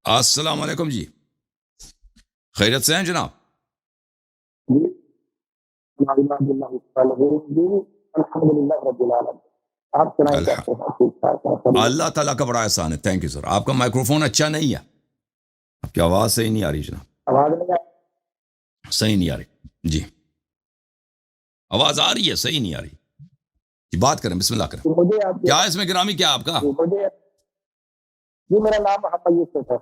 السلام علیکم جی، خیریت سے ہیں جناب؟ جی الحمد للہ رب العالمین. آپ سنائیں الحمد کیسے ہیں؟ ٹھیک ٹھاک ہیں سب؟ اللہ تعالیٰ کا بڑا احسان ہے. Thank you sir. آپ کا مائکروفون اچھا نہیں ہے، آپ کی آواز صحیح نہیں آ رہی جناب، آواز نہیں صحیح نہیں آ رہی جی. آواز آ رہی ہے، صحیح نہیں آ رہی جی. بات کریں، بسم اللہ کریں. آئی مجھے آپ کیا ہے اس میں گرامی، کیا آپ کا مجھے جی میرا نام محمد یوسف ہے.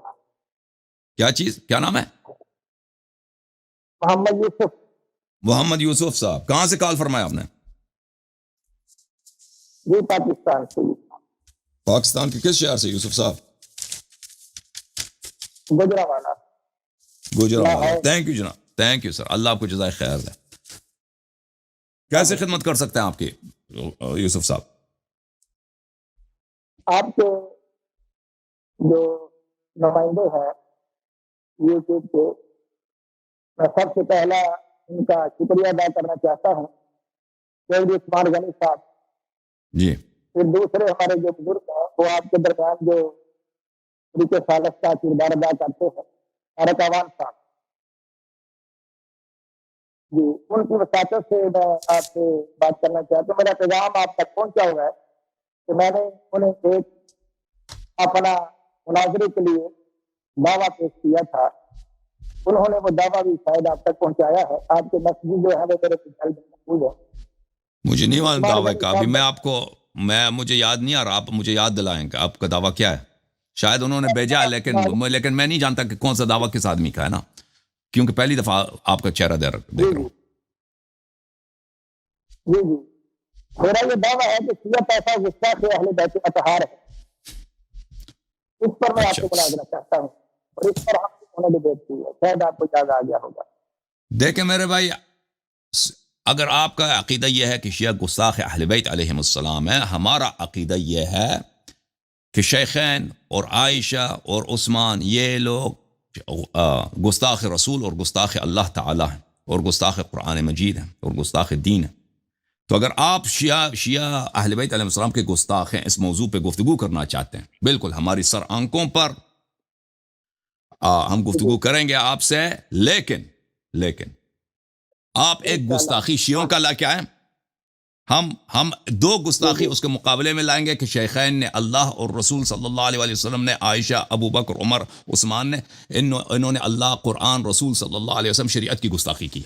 کیا چیز، کیا نام ہے؟ محمد یوسف. محمد یوسف صاحب. کہاں سے کال فرمایا آپ نے؟ جی پاکستان سے. پاکستان کے کس شہر سے یوسف صاحب؟ گجرانوالہ. گجرانوالہ. تھینک یو جناب، تھینک یو سر. اللہ آپ کو جزائے خیر دے. کیسے خدمت کر سکتے ہیں آپ کی یوسف صاحب؟ آپ کے جو نمائندے ہیں یوٹیوب کے، میں سب سے پہلا ان کا شکریہ ادا کرنا چاہتا ہوں، چودھری عثمان غنی صاحب. جی پھر دوسرے ہمارے جو بزرگ ہیں وہ آپ کے درمیان جو طریقے سالس کا کردار ادا کرتے ہیں، طارق عوان صاحب جی، ان کی وساطت سے میں آپ سے بات کرنا چاہتا ہوں. میرا پیغام آپ تک پہنچا ہوا ہے کہ میں نے انہیں ایک اپنا مناظرے کے لیے دعویٰ پیش کیا تھا. انہوں نے وہ دعویٰ بھی شاید آپ تک پہنچایا ہے. آپ کے مسجد جو ہے وہ میرے جلد محفوظ ہے. مجھے نہیں معلوم عثمان دعوے غنی کا، ابھی صاحب میں آپ کو مجھے یاد نہیں آ رہا. آپ مجھے یاد دلائیں کہ آپ کا دعویٰ کیا ہے. شاید انہوں نے بھیجا ہے، لیکن میں نہیں جانتا کہ کون سا دعویٰ کس آدمی کا ہے نا، کیونکہ پہلی دفعہ آپ کا چہرہ دیکھ جی رہا جی ہوں. جی جی میرا یہ دعویٰ ہے کہ سیاہ پیسہ غصہ سے اہل بیت اطہار ہے. اس پر میں آپ اچھا، سے مناظرہ چاہتا ہوں، اور اس پر ہم انہوں نے بیٹ کی ہے. شاید آپ کو یاد آ گیا ہوگا. دیکھیں میرے بھائی، اگر آپ کا عقیدہ یہ ہے کہ شیعہ گستاخ اہل بیت علیہم السلام ہے، ہمارا عقیدہ یہ ہے کہ شیخین اور عائشہ اور عثمان یہ لوگ گستاخ رسول اور گستاخ اللہ تعالی ہیں، اور گستاخ قرآن مجید ہیں، اور گستاخ دین ہیں. تو اگر آپ شیعہ اہل بیت علیہ السلام کے گستاخ ہیں، اس موضوع پہ گفتگو کرنا چاہتے ہیں، بالکل ہماری سر آنکھوں پر ہم گفتگو کریں گے آپ سے. لیکن آپ ایک انشاءاللہ. گستاخی شیعوں کا لا کیا ہے، ہم دو گستاخی اس کے مقابلے میں لائیں گے کہ شیخین نے اللہ اور رسول صلی اللہ علیہ وسلم نے، عائشہ، ابو بکر، عمر، عثمان نے، انہوں نے اللہ، قرآن، رسول صلی اللہ علیہ وسلم، شریعت کی گستاخی کی.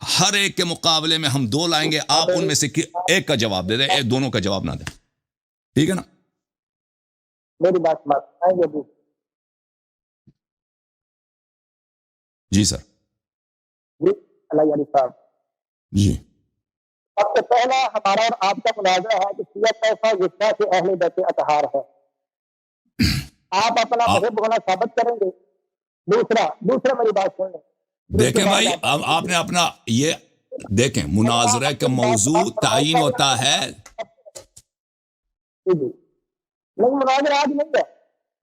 ہر ایک کے مقابلے میں ہم دو لائیں گے. آپ ان میں سے ایک کا جواب دے دیں، ایک دونوں کا جواب نہ دیں. ٹھیک ہے نا؟ میری بات سنائیں گے. جی سر. جی اللہ علی صاحب، جی سب سے پہلا ہمارا اور آپ کا مناظرہ ہے کہ سیاہ پیسہ غصہ سے اہل بیت اطہار ہے. آپ اپنا محب ہونا ثابت کریں گے. دوسرا میری بات سن لیں. دیکھیں بھائی، اب آپ نے اپنا یہ دیکھیں، مناظرہ کا موضوع تعین ہوتا ہے. جی جی لیکن مناظرہ آج نہیں ہے.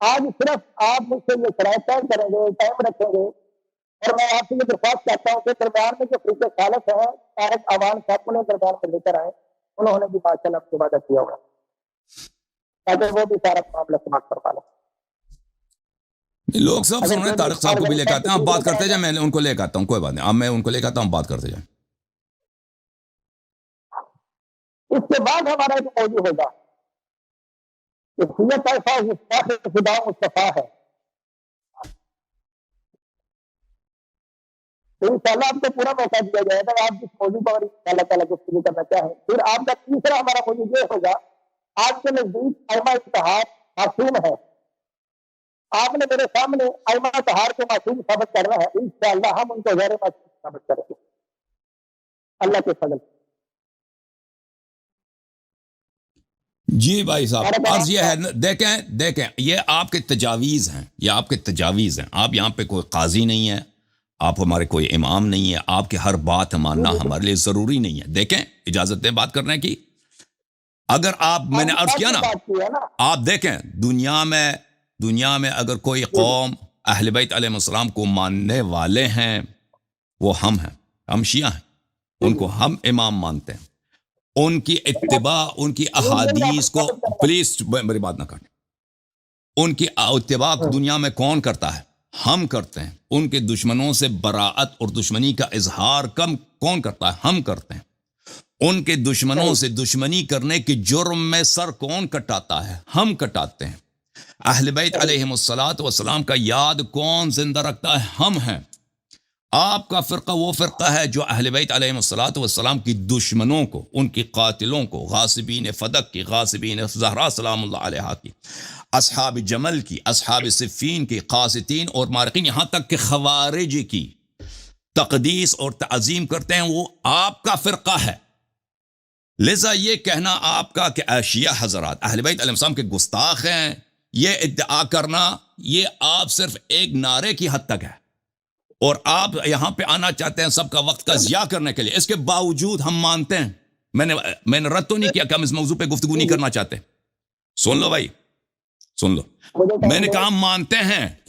آج صرف آپ مجھ سے یہ شرائط طے کریں گے، ٹائم رکھیں گے، اور میں آپ سے یہ درخواست کرتا ہوں کہ درمیان میں جو فریق خالص ہے طارق عوان صاحب انہیں درمیان میں لے کر آئے. انہوں نے بھی ماشاء اللہ آپ سے وعدہ کیا ہوا تاکہ وہ بھی سارا معاملہ سماعت کروا لیں. لوگ سب سن رہے ہیں، طارق صاحب کو بھی لے کے آتے ہیں. آپ بات کرتے جائیں، میں ان کو لے کے آتا ہوں، کوئی بات نہیں. اب میں ان کو لے کے آتا ہوں، بات کرتے جائیں. اس کے بعد ہمارا ایک موضوع ہوگا کہ سیاہ پیسہ غصہ خدا مصطفیٰ ہے. تو انشاءاللہ آپ کو پورا موقع دیا جائے گا آپ جس موضوع پر اللہ تعالیٰ گفتگو کرنا چاہیں. پھر آپ کا تیسرا ہمارا موضوع یہ ہوگا، آپ کے نزدیک ائمہ اتحاد معصوم ہے. آپ نے میرے سامنے ائمہ اتحاد کو معصوم ثابت کرنا ہے. انشاءاللہ ہم ان کو غیر معصوم ثابت کریں گے اللہ کے فضل. جی بھائی صاحب، عرض یہ ہے، دیکھیں یہ آپ کے تجاویز ہیں، آپ یہاں پہ کوئی قاضی نہیں ہے، آپ ہمارے کوئی امام نہیں ہے، آپ کے ہر بات ماننا ہمارے لیے ضروری نہیں ہے. دیکھیں، اجازت دیں بات کرنے کی. اگر آپ، میں نے عرض کیا نا، آپ دیکھیں دنیا میں اگر کوئی قوم اہل بیت علیہ السلام کو ماننے والے ہیں، وہ ہم ہیں. ہم شیعہ ہیں، ان کو ہم امام مانتے ہیں. ان کی اتباع، ان کی احادیث کو، پلیز میری بات نہ کریں. ان کی اتباع دنیا میں کون کرتا ہے؟ ہم کرتے ہیں. ان کے دشمنوں سے براعت اور دشمنی کا اظہار کون کرتا ہے؟ ہم کرتے ہیں. ان کے دشمنوں سے دشمنی کرنے کے جرم میں سر کون کٹاتا ہے؟ ہم کٹاتے ہیں. اہل بیت علیہم الصلاۃ والسلام کا یاد کون زندہ رکھتا ہے؟ ہم ہیں. آپ کا فرقہ وہ فرقہ ہے جو اہل بیت علیہم الصلاۃ والسلام کی دشمنوں کو، ان کی قاتلوں کو، غاصبین فدق کی، غاصبین زہرا سلام اللہ علیہا کی، اصحاب جمل کی، اصحاب صفین کی، قاسطین اور مارقین، یہاں تک کہ خوارج کی تقدیس اور تعظیم کرتے ہیں، وہ آپ کا فرقہ ہے. لذا یہ کہنا آپ کا کہ شیعہ حضرات اہل بیت علیہ السلام کے گستاخ ہیں، یہ ادعا کرنا، یہ آپ صرف ایک نعرے کی حد تک ہے، اور آپ یہاں پہ آنا چاہتے ہیں سب کا وقت کا ضیاع کرنے کے لیے. اس کے باوجود ہم مانتے ہیں، میں نے رد تو نہیں کیا کہ ہم اس موضوع پہ گفتگو نہیں کرنا چاہتے. سن لو بھائی، سن لو، میں نے کہا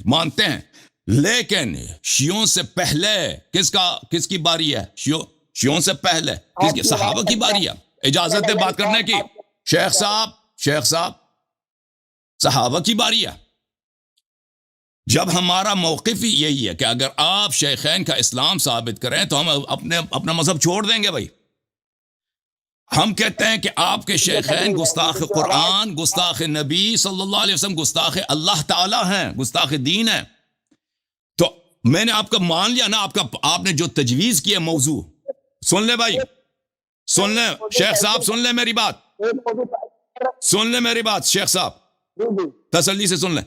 مانتے ہیں، لیکن شیعوں سے پہلے کس کی باری ہے؟ شیعوں سے پہلے کس کی؟ صحابہ کی باری ہے. اجازت ہے بات کرنے کی شیخ صاحب، صحابہ کی باری ہے. جب ہمارا موقف ہی یہی ہے کہ اگر آپ شیخین کا اسلام ثابت کریں تو ہم اپنا مذہب چھوڑ دیں گے. بھائی ہم کہتے ہیں کہ آپ کے شیخین گستاخ قرآن، گستاخ نبی صلی اللہ علیہ وسلم، گستاخ اللہ تعالی ہیں، گستاخ دین ہیں. تو میں نے آپ کا مان لیا نا، آپ نے جو تجویز کی ہے موضوع. سن لے بھائی، سن لیں شیخ صاحب، سن لیں میری بات، شیخ صاحب تسلی سے سن لیں.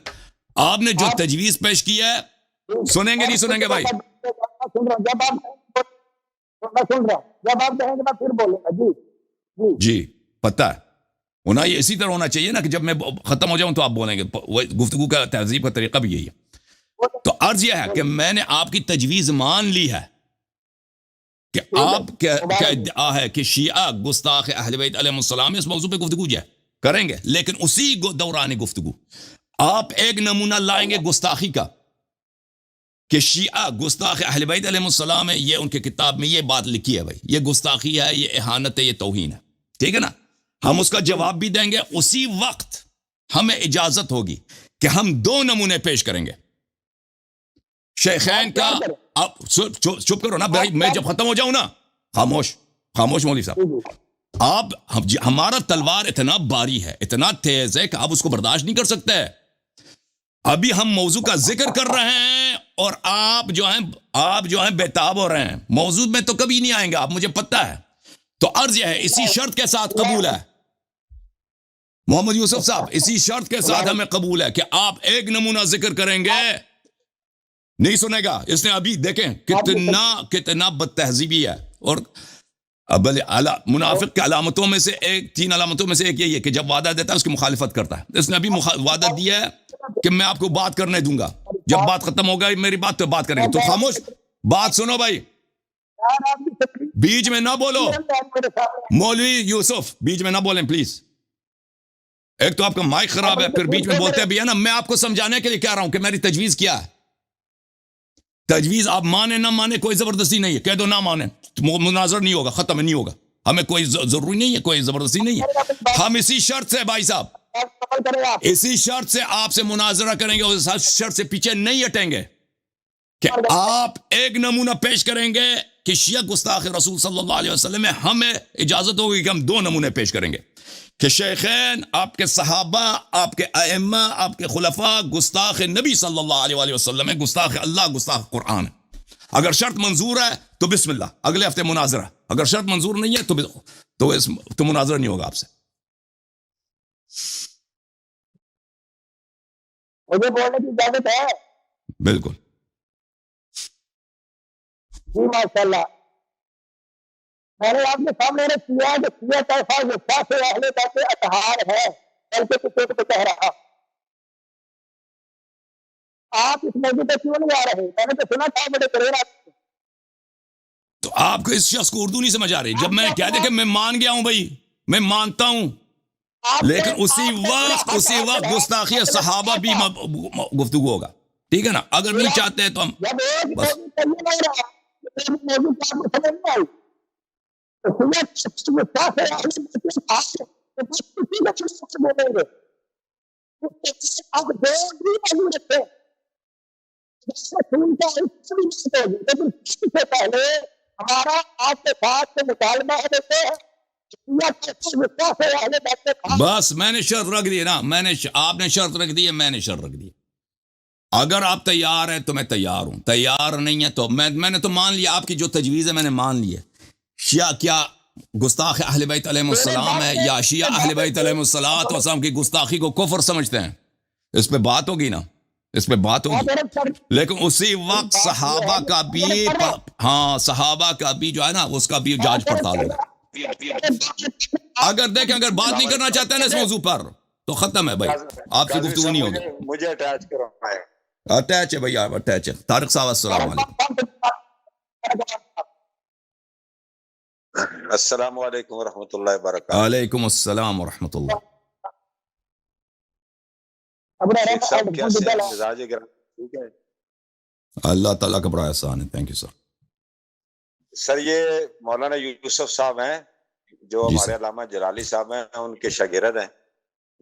آپ نے جو تجویز پیش کی ہے، سنیں گے نہیں سنیں گے بھائی؟ جی پتہ ہے ہونا، یہ اسی طرح ہونا چاہیے نا کہ جب میں ختم ہو جاؤں تو آپ بولیں گے. گفتگو کا تہذیب کا طریقہ بھی یہی ہے. تو عرض یہ ہے کہ میں نے آپ کی تجویز مان لی ہے کہ آپ کا ادعا ہے کہ شیعہ گستاخ اہل بیت علیہ السلام، اس موضوع پہ گفتگو جائے کریں گے، لیکن اسی دوران گفتگو آپ ایک نمونہ لائیں گے گستاخی کا کہ شیعہ گستاخ اہل بیت علیہ السلام ہے. یہ ان کے کتاب میں یہ بات لکھی ہے بھائی، یہ گستاخی ہے، یہ اہانت ہے، یہ توہین ہے. ٹھیک ہے نا؟ ہم اس کا جواب بھی دیں گے. اسی وقت ہمیں اجازت ہوگی کہ ہم 2 نمونے پیش کریں گے شیخین کا. آپ چپ کرو نا بھائی، میں جب ختم ہو جاؤں نا، خاموش مولوی صاحب. آپ ہمارا تلوار اتنا باری ہے، اتنا تیز ہے کہ آپ اس کو برداشت نہیں کر سکتے. ابھی ہم موضوع کا ذکر کر رہے ہیں اور آپ جو ہیں بےتاب ہو رہے ہیں. موضوع میں تو کبھی نہیں آئیں گے آپ، مجھے پتہ ہے. تو عرض یہ ہے، اسی شرط کے ساتھ قبول ہے محمد یوسف صاحب، اسی شرط کے ساتھ ہمیں قبول ہے کہ آپ ایک نمونہ ذکر کریں گے. نہیں سنے گا اس نے. ابھی دیکھیں کتنا بد تہذیبی ہے. اور منافق کی علامتوں میں سے 3 علامتوں میں سے ایک یہی ہے کہ جب وعدہ دیتا ہے اس کی مخالفت کرتا ہے. اس نے ابھی وعدہ دیا ہے کہ میں آپ کو بات کرنے دوں گا، جب بات ختم ہوگا میری بات تو بات کریں گے. تو خاموش، بات سنو بھائی، بیچ میں نہ بولو. مولوی یوسف بیچ میں نہ بولیں پلیز. ایک تو آپ کا مائک خراب ہے، پھر بیچ میں بولتے بھی ہے نا. میں آپ کو سمجھانے کے لیے کہہ رہا ہوں کہ میری تجویز کیا ہے. تجویز آپ مانے نہ مانے کوئی زبردستی نہیں ہے. کہہ دو نہ مانے، مناظر نہیں ہوگا، ختم نہیں ہوگا. ہمیں کوئی ضروری نہیں ہے، کوئی زبردستی نہیں ہے. ہم اسی شرط سے بھائی صاحب، اسی شرط سے آپ سے مناظرہ کریں گے، اس شرط سے پیچھے نہیں ہٹیں گے کہ آپ ایک نمونہ پیش کریں گے کہ شیعہ گستاخ رسول صلی اللہ علیہ وسلم میں. ہمیں اجازت ہوگی کہ ہم 2 نمونے پیش کریں گے کہ شیخین، آپ کے صحابہ، آپ کے ائمہ، آپ کے خلفاء گستاخ نبی صلی اللہ علیہ وسلم ہے، گستاخ اللہ، گستاخ قرآن. اگر شرط منظور ہے تو بسم اللہ، اگلے ہفتے مناظرہ. اگر شرط منظور نہیں ہے تو مناظرہ نہیں ہوگا آپ سے. مجھے بولنے کی اجازت ہے؟ بالکل جی ماشاءاللہ. میں نے آپ کے سامنے کیا کہ شیعہ طائفہ گستاخ اہل بیت اطہار ہے، بلکہ کسی کو کہہ رہا. آپ اس موضوع پہ کیوں نہیں آ رہے؟ میں نے تو سنا تھا بڑے کریرا. تو آپ کو اس شخص کو اردو نہیں سمجھ آ رہی. جب میں نے کہہ دیا کہ میں مان گیا ہوں بھائی، میں مانتا ہوں، لیکن اسی وقت گستاخی صحابہ بھی گفتگو ہوگا. ٹھیک ہے نا؟ اگر نہیں چاہتے تو ہم بس اب جو بھی موضوع رکھے خون کا اس بھی بات ہوگی، لیکن سب سے پہلے ہمارا آپ کے ساتھ مطالبہ ہے دیتے ہیں بس میں نے شرط رکھ دی نا، آپ نے شرط رکھ دی ہے، میں نے شرط رکھ دی. اگر آپ تیار ہیں تو میں تیار ہوں، تیار نہیں ہے تو میں نے تو مان لیا، آپ کی جو تجویز ہے میں نے مان لی ہے. شیعہ کیا گستاخ اہل بیت علیہ السلام ہے، یا شیعہ اہل بیت علیہ السلام کی گستاخی کو کفر سمجھتے ہیں؟ اس پہ بات ہوگی نا، اس پہ بات ہوگی. لیکن اسی وقت صحابہ کا بھی، ہاں صحابہ کا بھی جو ہے نا اس کا بھی جانچ پڑتال ہوگا. اگر دیکھیں اگر بات نہیں کرنا چاہتے ہیں نا اس موضوع پر تو ختم ہے بھائی، آپ سے گفتگو نہیں ہوگی. مجھے اٹیچ کرو. اٹیچ ہے بھائی، آپ اٹیچ ہے. طارق صاحب السلام علیکم. السلام علیکم ورحمۃ اللہ وبرکاتہ. وعلیکم السلام ورحمۃ اللہ. شیخ صاحب کیسے ہیں؟ مزاج گرم ٹھیک ہے؟ اللہ تعالیٰ کا بڑا احسان ہے. Thank you sir. سر یہ مولانا یوسف صاحب ہیں جو ہمارے علامہ جلالی صاحب ہیں، ان کے شاگرد ہیں.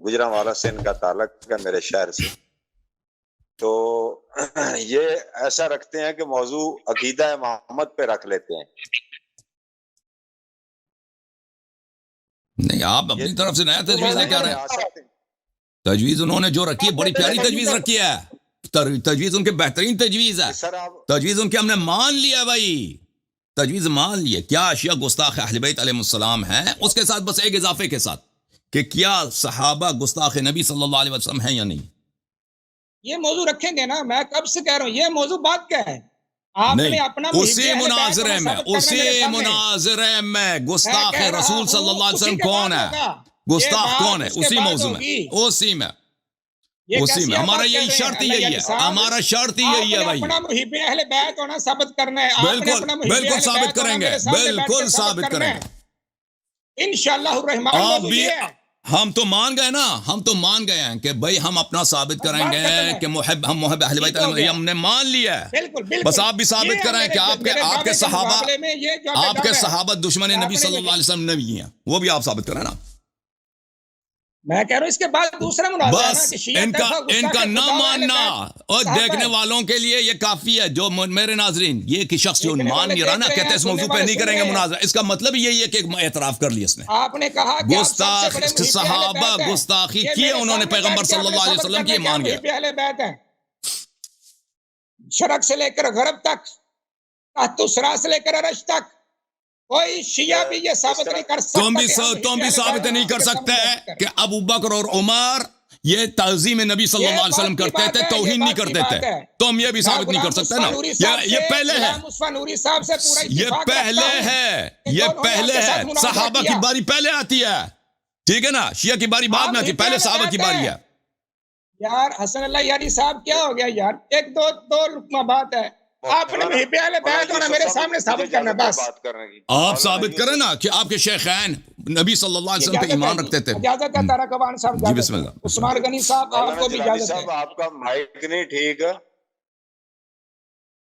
گجرانوالہ سے ان کا تعلق ہے، میرے شہر سے. تو یہ ایسا رکھتے ہیں کہ موضوع عقیدہ محمد پہ رکھ لیتے ہیں. نہیں، آپ اپنی طرف سے نیا تجویز لے کے آ رہے ہیں. تجویز انہوں نے جو رکھی ہے بڑی پیاری تجویز رکھی ہے. تجویز ان کے بہترین تجویز ہے. تجویز ان کے ہم نے مان لیا بھائی، تجویز مان لیے. کیا شیعہ گستاخ اہل بیت علیہ السلام ہیں، اس کے ساتھ بس ایک اضافے کے ساتھ کہ کیا صحابہ گستاخ نبی صلی اللہ علیہ وسلم ہیں یا نہیں. یہ موضوع رکھیں گے نا، میں کب سے کہہ رہا ہوں یہ موضوع بات کیا ہے. آپ نے اپنا اسی مناظرے میں گستاخ رسول صلی اللہ علیہ وسلم کون ہے، گستاخ کون ہے، اسی موضوع میں اسی میں ہمارا یہی شرط یہی ہے، ہمارا شرط یہی ہے بھائی. اپنا محب اہل بیت ہونا ثابت کرنا ہے. بالکل ثابت کریں گے، بالکل ثابت کریں گے انشاءاللہ الرحمن. آپ بھی ہم تو مان گئے نا، ہم تو مان گئے ہیں کہ بھائی ہم اپنا ثابت کریں گے کہ ہم محب اہل بیت ہم نے مان لیا ہے. بس آپ بھی ثابت کریں کہ آپ کے صحابہ دشمن نبی صلی اللہ علیہ وسلم نبی ہیں، وہ بھی آپ ثابت کریں نا. میں کہہ رہا ہوں اس کے بعد دوسرا مناظرہ بس ان کا نہ ماننا اور دیکھنے والوں کے لیے یہ کافی ہے. جو میرے ناظرین یہ کہ شخص جو مان نہیں رہا نا، کہتے ہیں اس موضوع پہ نہیں کریں گے مناظرہ، اس کا مطلب یہی ہے کہ اعتراف کر لیا اس نے. آپ نے کہا گستاخ صحابہ گستاخی کی انہوں نے پیغمبر صلی اللہ علیہ وسلم کی مان گیا. شرق سے لے کر غرب تک، تسرا سے لے کر عرش تک کوئی شیعہ بھی یہ ثابت نہیں کر سکتا. تم بھی ثابت نہیں کر سکتے کہ ابو بکر اور عمر یہ تعظیم نبی صلی اللہ علیہ وسلم کرتے تھے، توہین نہیں کرتے تھے. تم یہ بھی ثابت نہیں کر سکتے نا. یہ پہلے ہے، یہ پہلے ہے. صحابہ کی باری پہلے آتی ہے، ٹھیک ہے نا. شیعہ کی باری بعد میں آتی ہے، پہلے صحابہ کی باری ہے. یار حسن اللہ یاری صاحب کیا ہو گیا یار، ایک دو لقمہ بات ہے. آپ نے محب اہل بیت ہونا میرے سامنے ثابت کرنا. بس آپ ثابت کریں نا کہ آپ کے شیخین نبی صلی اللہ علیہ وسلم پہ ایمان رکھتے تھے. اجازت ہے طارق ابان صاحب. جی بسم اللہ. عثمان غنی صاحب آپ کو بھی اجازت ہے. آپ کا مائک نہیں ٹھیک،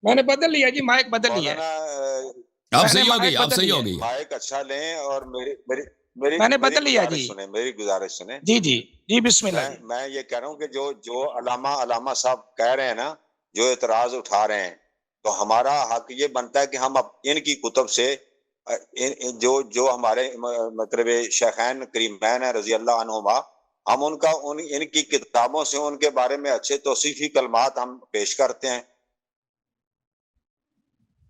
میں نے بدل لیا جی، مائک بدل لیا. اب صحیح ہو گئی، اب صحیح ہو گئی. مائک اچھا لیں اور میں نے بدل لیا جی. میری گزارش سنیں. جی بسم اللہ. میں یہ کہہ رہا ہوں کہ جو علامہ صاحب کہہ رہے ہیں نا، جو اعتراض اٹھا رہے ہیں، تو ہمارا حق یہ بنتا ہے کہ ہم ان کی کتب سے جو ہمارے مطلب شیخین کریمین ہیں رضی اللہ عنہما، ہم ان کی کتابوں سے ان کے بارے میں اچھے توصیفی کلمات ہم پیش کرتے ہیں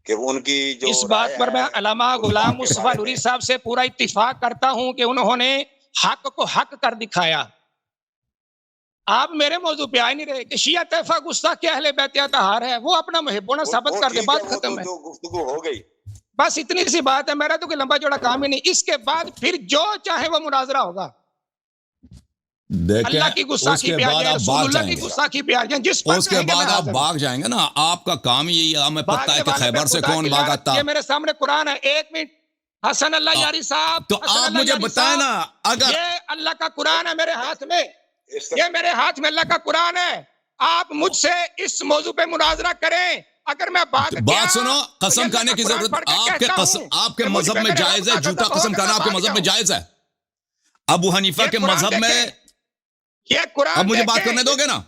کہ ان کی جو اس بات پر میں علامہ غلام مصطفیٰ نوری صاحب سے پورا اتفاق کرتا ہوں کہ انہوں نے حق کو حق کر دکھایا. آپ میرے موضوع پہ آئے نہیں رہے کہ شیعہ طائفہ گستاخ اہل بیت اطہار ہے، وہ اپنا محب ہونا ثابت کر دے، بات ختم ہے. گفتگو ہو گئی، بس اتنی سی بات ہے. میرا تو کوئی لمبا چوڑا کام ہی نہیں. اس کے بعد پھر جو چاہے وہ مناظرہ ہوگا. اللہ کی گستاخی پہ آ جائیں، رسول اللہ کی گستاخی پہ آ جائیں، جس پر اس کے بعد آپ بھاگ جائیں گے نا. آپ کا کام ہی یہی ہے. ہمیں پتہ ہے کہ خیبر سے کون بھاگا تھا. یہ میرے سامنے قرآن ہے. ایک منٹ حسن اللہ یاری صاحب، تو آپ مجھے بتائیں نا، اگر یہ اللہ کا قرآن ہے میرے ہاتھ میں، یہ میرے ہاتھ میں اللہ کا قرآن ہے. آپ مجھ سے اس موضوع پہ مناظرہ کریں. اگر میں بات سنو، قسم کھانے کی ضرورت آپ کے مذہب میں جائز ہے جھوٹا قسم کھانا؟ آپ کے مذہب میں جائز ہے؟ ابو حنیفہ کے مذہب میں یہ قرآن اب مجھے بات دیکھیں، کرنے دو گے نا؟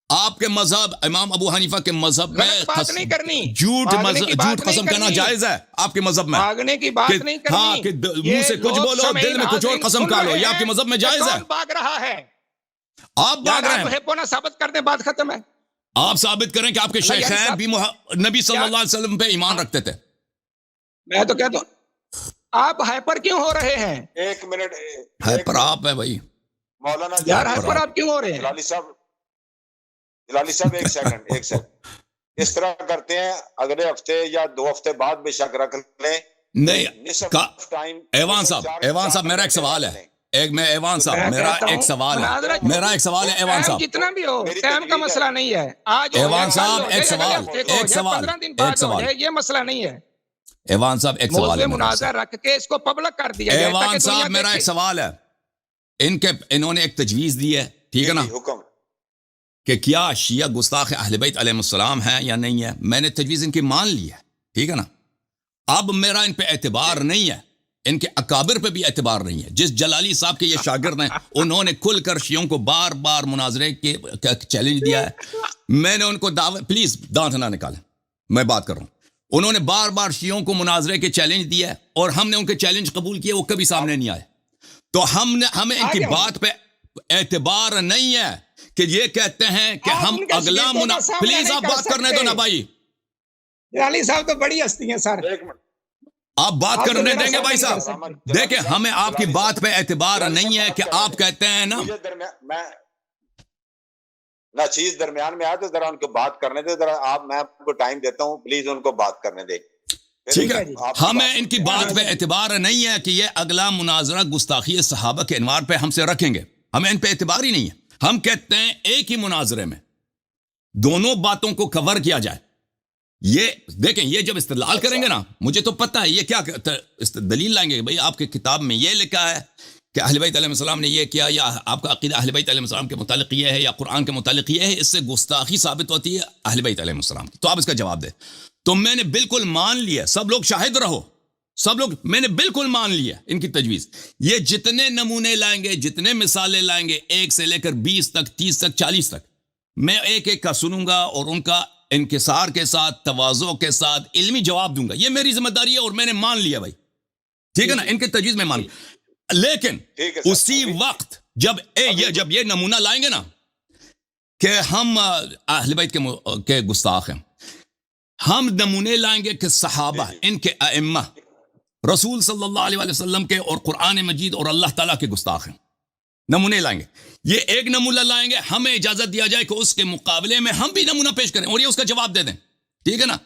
آپ کے مذہب امام ابو حنیفہ کے مذہب میں غلط بات نہیں کرنی، جھوٹ بھاگنے کی بات جھوٹ قسم نہیں کہنا کرنی، جائز ہے آپ کے مذہب میں؟ بھاگنے کی بات نہیں کرنی، ہاں کہ منہ سے کچھ بولو دل میں کچھ اور قسم کھا لو، یہ آپ کے مذہب میں جائز ہے؟ کون بھاگ رہا ہے؟ آپ بھاگ رہے ہیں۔ پونا ثابت کر دیں، بات ختم ہے۔ آپ ثابت کریں کہ آپ کے اللہ یعنی شیخین صاحب، بھی نبی صلی اللہ علیہ وسلم پہ ایمان رکھتے تھے۔ میں تو کہتا ہوں آپ ہائپر کیوں ہو رہے ہیں؟ ایک منٹ ہے پر آپ ہے بھائی، مولانا یار ہائپر آپ کیوں ہو رہے ہیں؟ جلالی صاحب ایک سیکنڈ اس طرح کرتے ہیں، اگلے ہفتے یا 2 ہفتے بعد بے شک رکھ لیں۔ نہیں ایوان صاحب میرا ایک سوال ہے، ایوان صاحب میرا ایک سوال ہے ایوان صاحب، جتنا بھی ہو ٹائم کا مسئلہ نہیں ہے، آج ایوان صاحب ایک سوال 15 دن بعد ہو جائے، یہ مسئلہ نہیں ہے۔ ایوان صاحب ایک سوال ہے، مناظر رکھ کے اس کو پبلک کر دیا جائے ایوان صاحب میرا ایک سوال ہے، انہوں نے ایک تجویز دی ہے، ٹھیک ہے نا، حکم کہ کیا شیعہ گستاخ اہل بیت علیہ السلام ہیں یا نہیں ہے؟ میں نے تجویز ان کی مان لی ہے، ٹھیک ہے نا۔ اب میرا ان پہ اعتبار نہیں ہے، ان کے اکابر پہ بھی اعتبار نہیں ہے۔ جس جلالی صاحب کے یہ شاگرد ہیں، انہوں نے کھل کر شیعوں کو بار بار مناظرے کے چیلنج دیا ہے۔ میں نے ان کو پلیز دانت نہ نکالیں، میں بات کر رہا ہوں۔ انہوں نے بار بار شیعوں کو مناظرے کے چیلنج دیا ہے، اور ہم نے ان کے چیلنج قبول کیے، وہ کبھی سامنے نہیں آئے۔ تو ہمیں ان کی بات پہ اعتبار نہیں ہے کہ یہ کہتے ہیں کہ ہم اگلا پلیز آپ بات کرنے دو نا بھائی، جلالی صاحب تو بڑی ہستی ہیں سر، آپ بات کرنے دیں گے بھائی صاحب؟ دیکھیں ہمیں آپ کی بات پہ اعتبار نہیں ہے کہ آپ کہتے ہیں نا نہ چیز درمیان میں آئے تو ذرا ان کو بات کرنے دے، ذرا میں آپ کو ٹائم دیتا ہوں، پلیز ان کو بات کرنے دے۔ ٹھیک ہے، ہمیں ان کی بات پہ اعتبار نہیں ہے کہ یہ اگلا مناظرہ گستاخی صحابہ کے عنوان پہ ہم سے رکھیں گے، ہمیں ان پہ اعتبار ہی نہیں ہے۔ ہم کہتے ہیں ایک ہی مناظرے میں دونوں باتوں کو کور کیا جائے۔ یہ دیکھیں، یہ جب استدلال کریں گے نا، مجھے تو پتہ ہے یہ کیا دلیل لائیں گے، بھئی آپ کے کتاب میں یہ لکھا ہے کہ اہل بیت علیہ السلام نے یہ کیا، یا آپ کا عقیدہ اہل بیت علیہ السلام کے متعلق یہ ہے، یا قرآن کے متعلق یہ ہے، اس سے گستاخی ثابت ہوتی ہے اہل بیت علیہ السلام کی، تو آپ اس کا جواب دیں۔ تو میں نے بالکل مان لیا، سب لوگ شاہد رہو، سب لوگ، میں نے بالکل مان لیا ان کی تجویز۔ یہ جتنے نمونے لائیں گے، جتنے مثالیں لائیں گے، 1 سے لے کر 20 تک، 30 تک، 40 تک، میں ایک ایک کا سنوں گا اور ان کا انکسار کے ساتھ، تواضع کے ساتھ علمی جواب دوں گا۔ یہ میری ذمہ داری ہے اور میں نے مان لیا بھائی، ٹھیک ہے نا، ان کی تجویز میں مان لیا۔ لیکن اسی وقت جب یہ نمونہ لائیں گے نا کہ ہم اہل بیت کے گستاخ ہیں، ہم نمونے لائیں گے کہ صحابہ، ان کے ائمہ، رسول صلی اللہ علیہ وسلم کے اور قرآن مجید اور اللہ تعالیٰ کے گستاخ ہیں، نمونے لائیں گے۔ یہ ایک نمونہ لائیں گے، ہمیں اجازت دیا جائے کہ اس کے مقابلے میں ہم بھی نمونہ پیش کریں اور یہ اس کا جواب دے دیں، ٹھیک ہے نا۔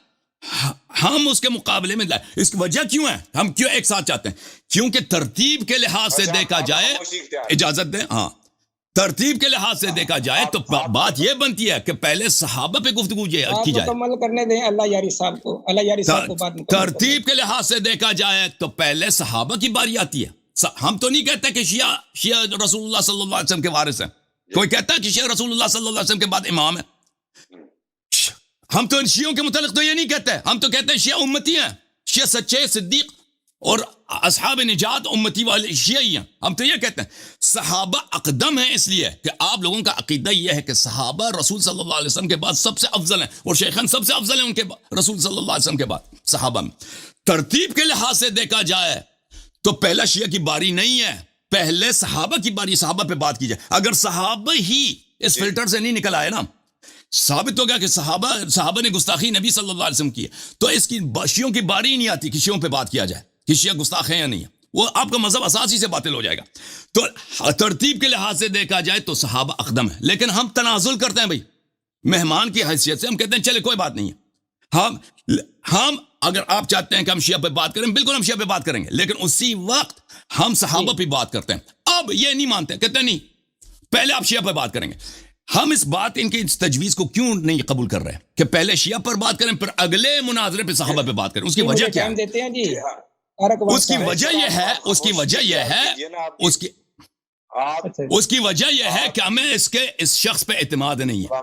ہم اس کے مقابلے میں لائیں، اس کی وجہ کیوں ہے، ہم کیوں ایک ساتھ چاہتے ہیں؟ کیونکہ ترتیب کے لحاظ سے دیکھا جائے، اجازت دیں، ہاں، ترتیب کے لحاظ سے دیکھا جائے تو بات یہ بنتی ہے کہ پہلے صحابہ پہ گفتگو کی جائے، مکمل کرنے دیں اللہ یاری صاحب کو، اللہ یاری صاحب کو بات مکمل۔ ترتیب کے لحاظ سے دیکھا جائے تو پہلے صحابہ کی باری آتی ہے۔ ہم تو نہیں کہتے کہ شیعہ رسول اللہ صلی اللہ علیہ وسلم کے وارث ہیں، کوئی کہتا ہے کہ شیعہ رسول اللہ صلی اللہ علیہ وسلم کے بعد امام ہے؟ ہم تو ان شیعوں کے متعلق تو یہ نہیں کہتے، ہم تو کہتے ہیں شیعہ امتی ہیں، شیعہ سچے صدیق اور اصحاب نجات امتی والے شیعہ ہی ہیں، ہم تو یہ کہتے ہیں۔ صحابہ اقدم ہیں اس لیے کہ آپ لوگوں کا عقیدہ یہ ہے کہ صحابہ رسول صلی اللہ علیہ وسلم کے بعد سب سے افضل ہیں، اور شیخان سب سے افضل ہیں ان کے رسول صلی اللہ علیہ وسلم کے بعد صحابہ میں۔ ترتیب کے لحاظ سے دیکھا جائے تو پہلا شیعہ کی باری نہیں ہے، پہلے صحابہ کی باری، صحابہ پہ بات کی جائے۔ اگر صحابہ ہی اس فلٹر سے نہیں نکل آئے نا، ثابت ہو گیا کہ صحابہ نے گستاخی نبی صلی اللہ علیہ وسلم کی ہے، تو اس کی شیعوں کی باری ہی نہیں آتی کہ شیعوں پہ بات کیا جائے کہ شیعہ گستاخ ہیں یا نہیں ہے، وہ آپ کا مذہب اساسی سے باطل ہو جائے گا۔ تو ترتیب کے لحاظ سے دیکھا جائے تو صحابہ اقدم ہے، لیکن ہم تنازل کرتے ہیں بھائی، مہمان کی حیثیت سے ہم کہتے ہیں چلے کوئی بات نہیں ہے، ہم اگر آپ چاہتے ہیں کہ ہم شیعہ پہ بات کریں، بالکل ہم شیعہ پہ بات کریں گے، لیکن اسی وقت ہم صحابہ پہ بات کرتے ہیں۔ اب یہ نہیں مانتے، کہتے ہیں نہیں، پہلے آپ شیعہ پہ بات کریں گے۔ ہم اس بات، ان کی تجویز کو کیوں نہیں قبول کر رہے کہ پہلے شیعہ پر بات کریں پھر اگلے مناظرے پہ صحابہ پہ بات کریں؟ اس کی وجہ کیا ہے؟ اس کی وجہ یہ ہے کہ ہمیں اس شخص پہ اعتماد نہیں ہے،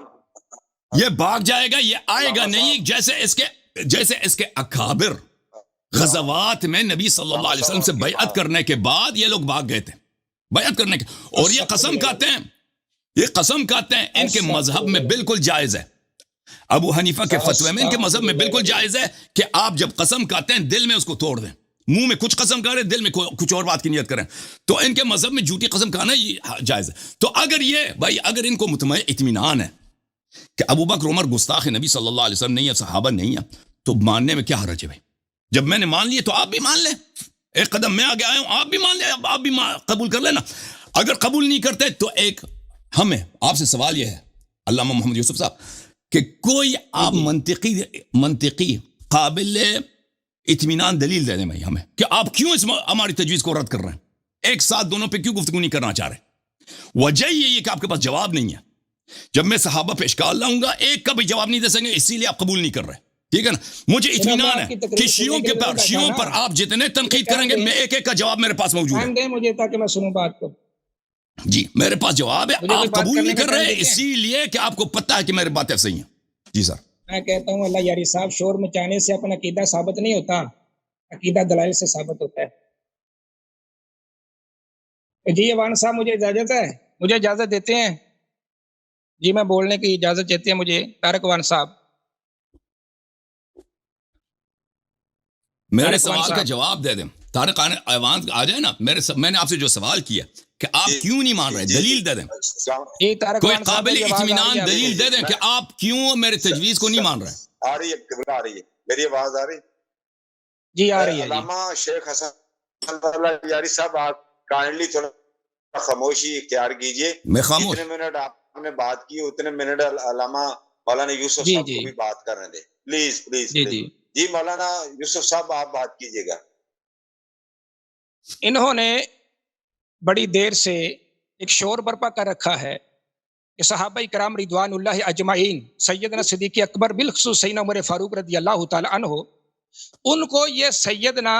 یہ بھاگ جائے گا، یہ آئے گا نہیں، جیسے اس کے اکابر غزوات میں نبی صلی اللہ علیہ وسلم سے بیعت کرنے کے بعد یہ لوگ بھاگ گئے تھے، بیعت کرنے کے، اور یہ قسم کھاتے ہیں یہ قسم کھاتے ہیں ان کے مذہب میں بالکل جائز ہے. ابو حنیفہ کے فتوے میں ان کے مذہب میں بالکل جائز ہے کہ آپ جب قسم کھاتے ہیں دل میں اس کو توڑ دیں. منہ میں کچھ قسم کھا رہے دل میں کچھ اور بات کی نیت کریں. تو ان کے مذہب میں جھوٹی قسم کھانا یہ جائز ہے. تو اگر یہ بھائی اگر ان کو اطمینان ہے کہ ابو بکر عمر گستاخ نبی صلی اللہ علیہ وسلم نہیں ہے, صحابہ نہیں ہے, تو ماننے میں کیا حرج ہے بھائی؟ جب میں نے مان لیے تو آپ بھی مان لیں. ایک قدم میں آگے آیا ہوں, آپ بھی مان لیں, آپ بھی قبول کر لینا. اگر قبول نہیں کرتے تو ایک ہمیں آپ سے سوال یہ ہے علامہ محمد یوسف صاحب کہ کوئی آپ منطقی قابل اطمینان دلیل دے دیں بھائی ہمیں کہ آپ کیوں اس ہماری تجویز کو رد کر رہے ہیں, ایک ساتھ دونوں پہ کیوں گفتگو نہیں کرنا چاہ رہے. وجہ یہ کہ آپ کے پاس جواب نہیں ہے. جب میں صحابہ پہ اشکال لاؤں گا ایک کا بھی جواب نہیں دے سکیں گے, اسی لیے آپ قبول نہیں کر رہے. ٹھیک ہے نا, مجھے اطمینان ہے کہ شیعوں پر آپ جتنے تنقید کریں گے میں ایک ایک کا جواب میرے پاس موجود ہے. دیں مجھے تاکہ میں سنوں بات کو. جی میرے پاس جواب ہے, آپ قبول نہیں کر رہے اسی لیے کہ آپ کو پتہ ہے کہ میری باتیں صحیح ہیں. جی سر میں کہتا ہوں اللہ یاری صاحب شور مچانے سے اپنا عقیدہ ثابت نہیں ہوتا, عقیدہ دلائل سے ثابت ہوتا ہے. جی ایوان صاحب مجھے اجازت ہے, مجھے اجازت دیتے ہیں جی, میں بولنے کی اجازت دیتے ہیں مجھے طارق وان صاحب. میرے سوال کا جواب دے دیں. طارق ایوان آ جائے نا, میں نے آپ سے جو سوال کیا کہ آپ کیوں نہیں مان رہے, دلیل دے دیں. کوئی قابل اطمینان دلیل دے دیں کہ آپ کیوں میرے تجویز کو نہیں مان رہے. آ رہی ہے میری آواز آ رہی؟ جی آ رہی ہے. علامہ شیخ حسن یاری صاحب آپ کائنڈلی تھوڑا خاموشی اختیار کیجئے. میں خاموش. جتنے منٹ آپ نے بات کی اتنے منٹ علامہ مولانا یوسف صاحب کو بھی بات کرنے دیں پلیز پلیز. جی مولانا یوسف صاحب آپ بات کیجئے گا. انہوں نے بڑی دیر سے ایک شور برپا کر رکھا ہے کہ صحابہ کرام رضوان اللہ اجمعین, سیدنا صدیق اکبر بالخصوص سیدنا عمر فاروق رضی اللہ تعالی عنہ, ان کو یہ سیدنا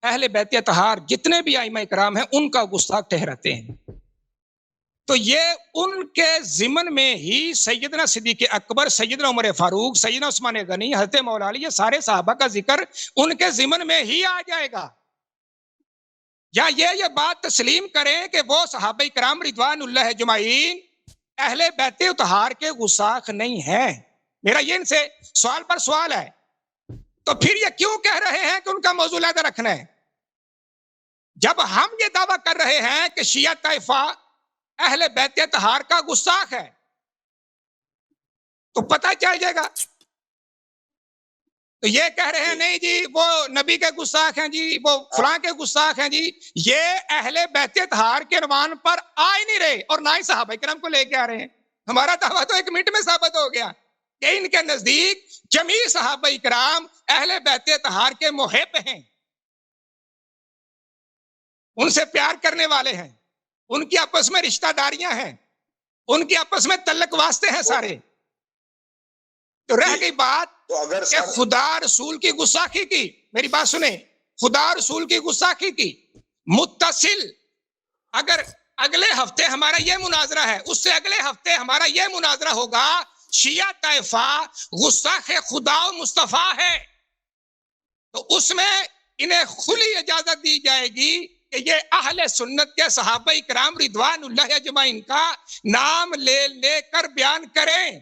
اہل بیت اطہار جتنے بھی ائمہ کرام ہیں ان کا گستاخ ٹھہراتے ہیں. تو یہ ان کے ضمن میں ہی سیدنا صدیق اکبر, سیدنا عمر فاروق, سیدنا عثمان غنی, حضرت مولا علی, یہ سارے صحابہ کا ذکر ان کے ضمن میں ہی آ جائے گا. یا یہ بات تسلیم کریں کہ وہ صحابہ کرام رضوان اللہ اجمعین اہل بیت اطہار کے گستاخ نہیں ہیں. میرا یہ ان سے سوال پر سوال ہے. تو پھر یہ کیوں کہہ رہے ہیں کہ ان کا موضوع علیحدہ رکھنا ہے, جب ہم یہ دعویٰ کر رہے ہیں کہ شیعہ طائفہ اہل بیت اطہار کا گستاخ ہے, تو پتہ چل جائے گا. تو یہ کہہ رہے ہیں نہیں جی وہ نبی کے گستاخ ہیں, جی وہ فلاں کے گستاخ ہیں, جی یہ اہل بیت اطہار کے عنوان پر آ ہی نہیں رہے اور نہ ہی صحابہ کرام کو لے کے آ رہے ہیں. ہمارا دعویٰ تو ایک منٹ میں ثابت ہو گیا کہ ان کے نزدیک جمیع صحابہ کرام اہل بیت اطہار کے محب ہیں, ان سے پیار کرنے والے ہیں, ان کی آپس میں رشتہ داریاں ہیں, ان کی آپس میں تعلق واسطے ہیں سارے. تو رہ گئی بات کہ خدا رسول کی گستاخی کی, میری بات سنیں, خدا رسول کی گستاخی کی متصل اگر اگلے ہفتے ہمارا یہ مناظرہ ہے, اس سے اگلے ہفتے ہمارا یہ مناظرہ ہوگا شیعہ طائفہ گستاخ خدا و مصطفیٰ ہے, تو اس میں انہیں کھلی اجازت دی جائے گی کہ یہ اہل سنت کے صحابہ کرام رضوان اللہ اجمعین کا نام لے لے کر بیان کریں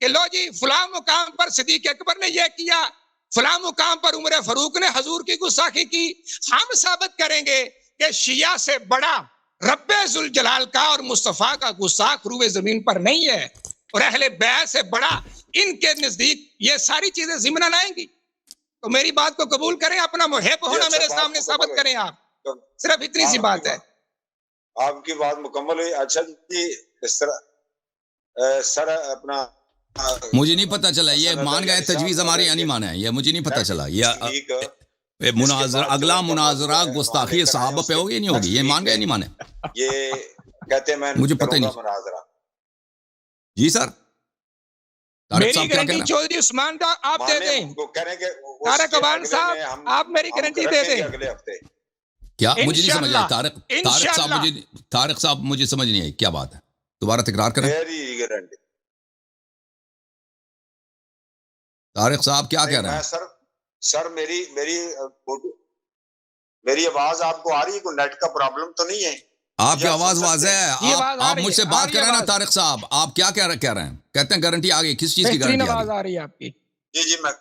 کہ لو جی فلاں مقام پر صدیق اکبر نے یہ کیا, فلاں مقام پر عمر فاروق نے حضور کی گستاخی کی. ہم ثابت کریں گے کہ شیعہ سے بڑا رب ذوالجلال کا اور مصطفیٰ کا گستاخ روئے زمین پر نہیں ہے, اور اہل بیت سے بڑا ان کے نزدیک یہ ساری چیزیں ضمن آئیں گی. تو میری بات کو قبول کریں, اپنا محب ہونا میرے سامنے ثابت کریں. آپ صرف اتنی سی بات ہے. آپ کی بات مکمل ہوئی. اچھا جی اس طرح سر اپنا مجھے نہیں پتا چلا یہ مان گئے تجویز ہماری یا نہیں مانا ہے, یہ مجھے نہیں پتا چلا. یہ مناظرہ اگلا مناظرہ گستاخی صحابہ پہ ہوگی نہیں ہوگی, یہ مان گئے نہیں مانے, یہ کہتے ہیں مجھے پتہ نہیں. مناظرہ جی سر میری گارنٹی چودھری عثمان کا آپ دے دیں. طارق عوان صاحب آپ میری گارنٹی دے دیں. اگلے ہفتے کیا مجھے نہیں سمجھ آئی طارق صاحب مجھے سمجھ نہیں آئی, کیا بات ہے, دوبارہ تکرار کریں. میری گارنٹی. طارق صاحب کیا کہہ رہے ہیں؟ سر میری آواز آپ کو آ رہی ہے, کوئی نیٹ کا پرابلم تو نہیں ہے؟ آپ کی آواز واضح ہے. یہ آواز آ آپ رہی مجھ سے ہے، آ بات رہی کر رہے ہیں نا آواز. طارق صاحب, آپ کیا کہہ رہے ہیں؟ کہتے ہیں گارنٹی آ گئی. کس چیز کی بہترین گارنٹی آ آواز گئی؟ آ رہی ہے آپ کی. جی میں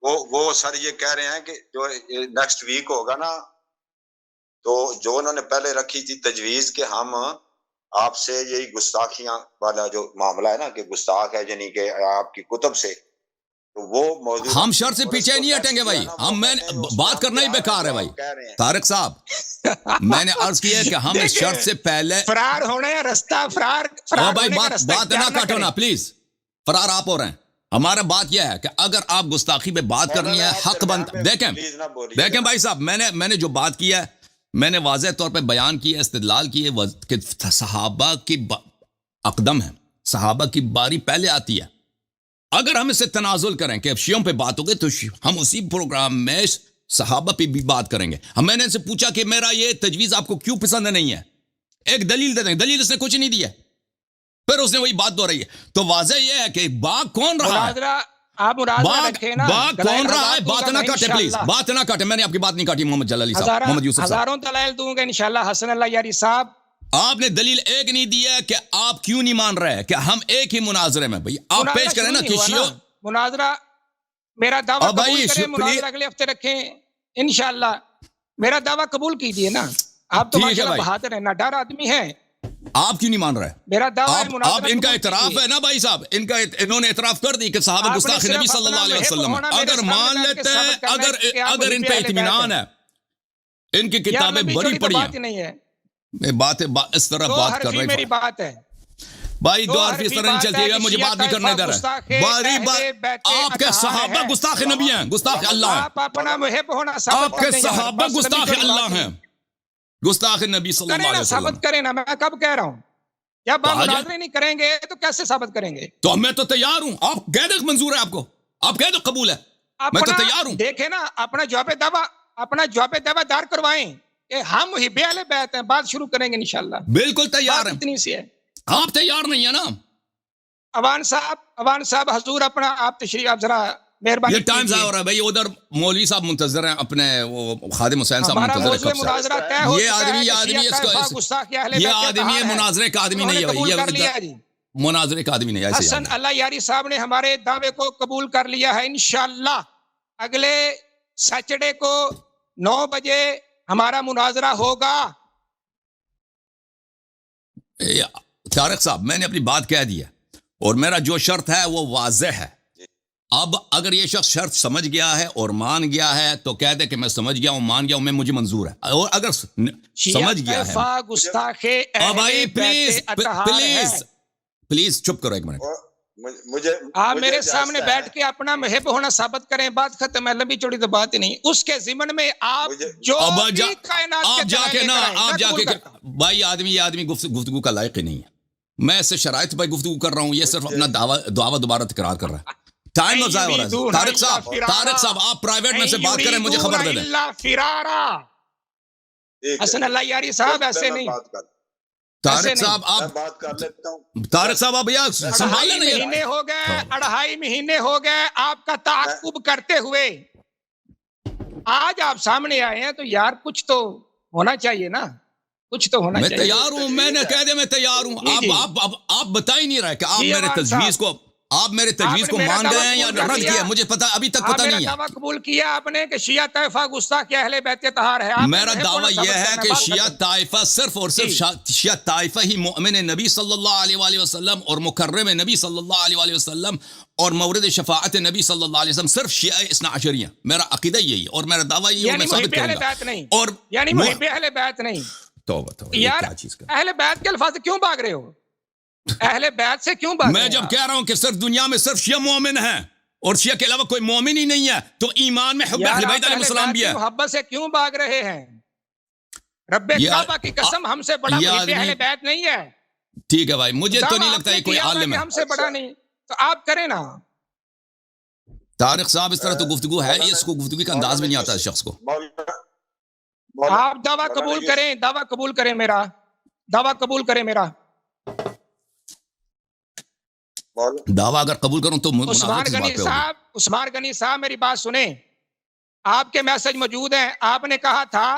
وہ سر یہ کہہ رہے ہیں کہ جو نیکسٹ ویک ہوگا نا, تو جو انہوں نے پہلے رکھی تھی تجویز کہ ہم آپ سے یہی گستاخیاں والا جو معاملہ ہے نا کہ گستاخ ہے یعنی کہ آپ کی کتب سے, تو وہ موضوع ہم شرط سے پیچھے نہیں ہٹیں گے بھائی. میں بات کرنا ہی بیکار ہے بھائی. طارق صاحب میں نے عرض کیا کہ ہم اس شرط سے پہلے فرار ہونے رستہ فرار بھائی ہونے کا رستہ بات نہ کاٹو نا پلیز. فرار آپ ہو رہے ہیں. ہمارا بات یہ ہے کہ اگر آپ گستاخی پہ بات کرنی ہے حق بند. دیکھیں بھائی صاحب, میں نے جو بات کی ہے میں نے واضح طور پہ بیان کی ہے, استدلال کی ہے کہ صحابہ کی اقدم ہے, صحابہ کی باری پہلے آتی ہے. اگر ہم اس سے تنازل کریں کہ اب شیعوں پہ بات ہو گئی تو ہم اسی پروگرام میں صحابہ پہ بھی بات کریں گے. میں نے ان سے پوچھا کہ میرا یہ تجویز آپ کو کیوں پسند نہیں ہے, ایک دلیل دے دیں. دلیل اس نے کچھ نہیں دی ہے, پھر اس نے وہی بات دہرائی ہے. تو واضح یہ ہے کہ باغ کون رہا ہے, باغ کون رہا ہے. بات نہ کاٹے پلیز, بات نہ کاٹے. میں نے آپ کی بات نہیں کاٹی. محمد جلالی صاحب, محمد یوسف صاحب, ہزاروں دلائل دوں گا انشاءاللہ. حسن اللہ یاری صاحب, آپ نے دلیل ایک نہیں دی ہے کہ آپ کیوں نہیں مان رہے کہ ہم ایک ہی مناظرے میں. بھائی آپ پیش کریں نا کہ شیعوں مناظرہ میرا دعویٰ قبول کریں, مناظرہ اگلے ہفتے رکھیں انشاءاللہ. میرا دعویٰ قبول کیجئے نا. آپ تو ماشاءاللہ بہادر ہیں, نہ ڈر آدمی ہیں. آپ کیوں نہیں مان رہے؟ میرا دعویٰ آپ ان کا اعتراف ہے نا بھائی صاحب, انہوں نے اعتراف کر دی کہ صحابہ گستاخ نبی صلی اللہ علیہ وسلم. اگر مان لیتے ہیں, اگر ان پہ اطمینان ہے, ان کی کتابیں بڑی پڑی ہیں, بات اس طرح بات کر رہے ہیں. میری بات ہے بھائی دو حرف اس طرح نہیں چلتی ہے, مجھے بات نہیں کرنے دے رہے. باری بات آپ کے صحابہ گستاخ نبی ہیں, گستاخ اللہ ہیں. آپ اپنا محب ہونا آپ کے صحابہ گستاخ اللہ ہیں, گستاخ نبی صلی اللہ علیہ وسلم. ثابت کریں نا, میں کب کہہ رہا ہوں. جب آپ مناظرے نہیں کریں گے تو کیسے ثابت کریں گے؟ تو میں تو تیار ہوں. آپ کہہ دیں منظور ہے آپ کو, آپ کہہ دو قبول ہے, میں تو تیار ہوں. دیکھیں نا اپنا جواب دعویٰ دار کروائیں کہ ہم محب اہل بیت ہیں, بات شروع کریں گے انشاءاللہ. بالکل تیار ہیں. اتنی سی ہے. آپ تیار نہیں ہے نا. اوان صاحب حضور اپنا آپ تشریف, آپ ذرا مہربانی. یہ ٹائم ضائع ہو رہا ہے بھائی, ادھر مولوی صاحب منتظر ہیں, اپنے وہ خادم حسین صاحب منتظر ہیں. یہ آدمی مناظرے کا آدمی نہیں ہے, یہ مناظرے کا آدمی نہیں ہے. حسن اللہ یاری صاحب نے ہمارے دعوے کو قبول کر لیا ہے انشاءاللہ. اگلے سیٹرڈے کو 9 بجے ہمارا مناظرہ ہوگا. طارق صاحب میں نے اپنی بات کہہ دی ہے, اور میرا جو شرط ہے وہ واضح ہے. اب اگر یہ شخص شرط سمجھ گیا ہے اور مان گیا ہے تو کہہ دے کہ میں سمجھ گیا ہوں, مان گیا ہوں, میں مجھے منظور ہے. اور اگر سمجھ گیا ہے بھائی پلیز چپ کرو ایک منٹ. آپ میرے سامنے بیٹھ کے اپنا محب ہونا ثابت کریں, بات ختم ہے. لمبی چوڑی تو بات ہی نہیں. اس کے ضمن میں آپ جو آپ جا کے نا, آپ جا کے بھائی یہ آدمی گفتگو کا لائق ہی نہیں ہے. میں اس سے شرائط پہ گفتگو کر رہا ہوں, یہ صرف اپنا دعویٰ دوبارہ تکرار کر رہا ہے. ٹائم ضائع ہو رہا ہے. طارق صاحب آپ پرائیویٹ میں سے بات کریں, مجھے خبر دے دیں. حسن اللہ یاری صاحب ایسے نہیں. طارق صاحب آپ بات کر لیتا ہوں. طارق صاحب آپ یہ سنبھالیں نہیں. مہینے ہو گئے, 2.5 مہینے ہو گئے آپ کا تعاقب کرتے ہوئے. آج آپ سامنے آئے ہیں تو یار کچھ تو ہونا چاہیے نا, کچھ تو ہونا چاہیے. میں تیار ہوں, میں نے کہہ دیا میں تیار ہوں. آپ بتا ہی نہیں رہے کہ آپ میرے تجویز کو مان گئے ہیں یا رد کیا. مجھے پتا ابھی تک پتا نہیں ہے. دعویٰ قبول کیا آپ نے کہ شیعہ طائفہ گستاخ اہل بیت طہار ہے. میرا دعویٰ یہ ہے کہ شیعہ طائفہ صرف اور صرف شیعہ طائفہ ہی مؤمن نبی صلی اللہ علیہ وسلم اور مکرم نبی صلی اللہ علیہ وسلم اور مورد شفاعت نبی صلی اللہ علیہ وسلم صرف شیعہ اثنا عشری ہیں. میرا عقیدہ یہی ہے اور میرا دعویٰ یہی ہے, میں ثابت کروں گا. اور یعنی محب اہل بیت نہیں. توبہ یار اہل بیت کے الفاظ کیوں بھاگ رہے ہو؟ اہل بیت سے کیوں بھاگ رہے میں جب کہہ رہا ہوں کہ صرف دنیا میں صرف شیعہ مومن ہیں اور شیعہ کے علاوہ کوئی مومن ہی نہیں ہے, تو ایمان میں حب اہل بیت علیہ السلام بھی ہے. محبت سے کیوں بھاگ رہے ہیں؟ رب کعبہ کی قسم ہم سے بڑا محب اہل بیت نہیں ہے. ٹھیک ہے بھائی, مجھے تو نہیں لگتا یہ کوئی عالم ہے. ہم سے بڑا نہیں تو آپ کریں نا. طارق صاحب اس طرح تو گفتگو ہے نہیں, اس کو گفتگو کا انداز بھی نہیں آتا اس شخص کو. آپ دعویٰ قبول کریں, دعویٰ قبول کریں میرا, دعویٰ قبول کریں میرا. دعویٰ اگر قبول کروں تو عثمان غنی صاحب میری بات سنیں. آپ کے میسج موجود ہیں. آپ نے کہا تھا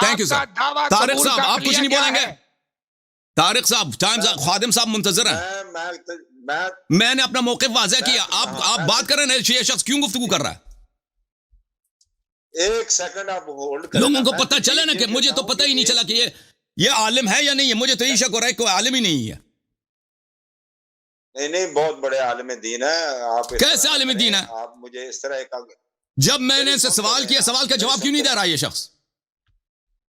تھینک یو آپ کا سر. دعویٰ طارق قبول صاحب کا آپ کچھ عملیہ نہیں کیا بولیں گے؟ ہے؟ طارق صاحب ٹائم خادم صاحب منتظر ہیں. میں نے اپنا موقف واضح کیا. آپ بات کر رہے ہیں یہ شخص کیوں گفتگو کر رہا ہے؟ ایک سیکنڈ آپ ہولڈ کریں. لوگوں کو پتہ چلے نا کہ مجھے تو پتہ ہی نہیں چلا کہ یہ عالم ہے یا نہیں ہے. مجھے تو یہ شک ہو رہا ہے کہ کوئی عالم ہی نہیں ہے. نہیں بہت بڑے عالم دین ہے آپ. کیسے عالم دین ہے؟ آپ مجھے اس طرح ایک جب میں نے سے سوال کیا سوال کا جواب کیوں نہیں دے رہا یہ شخص؟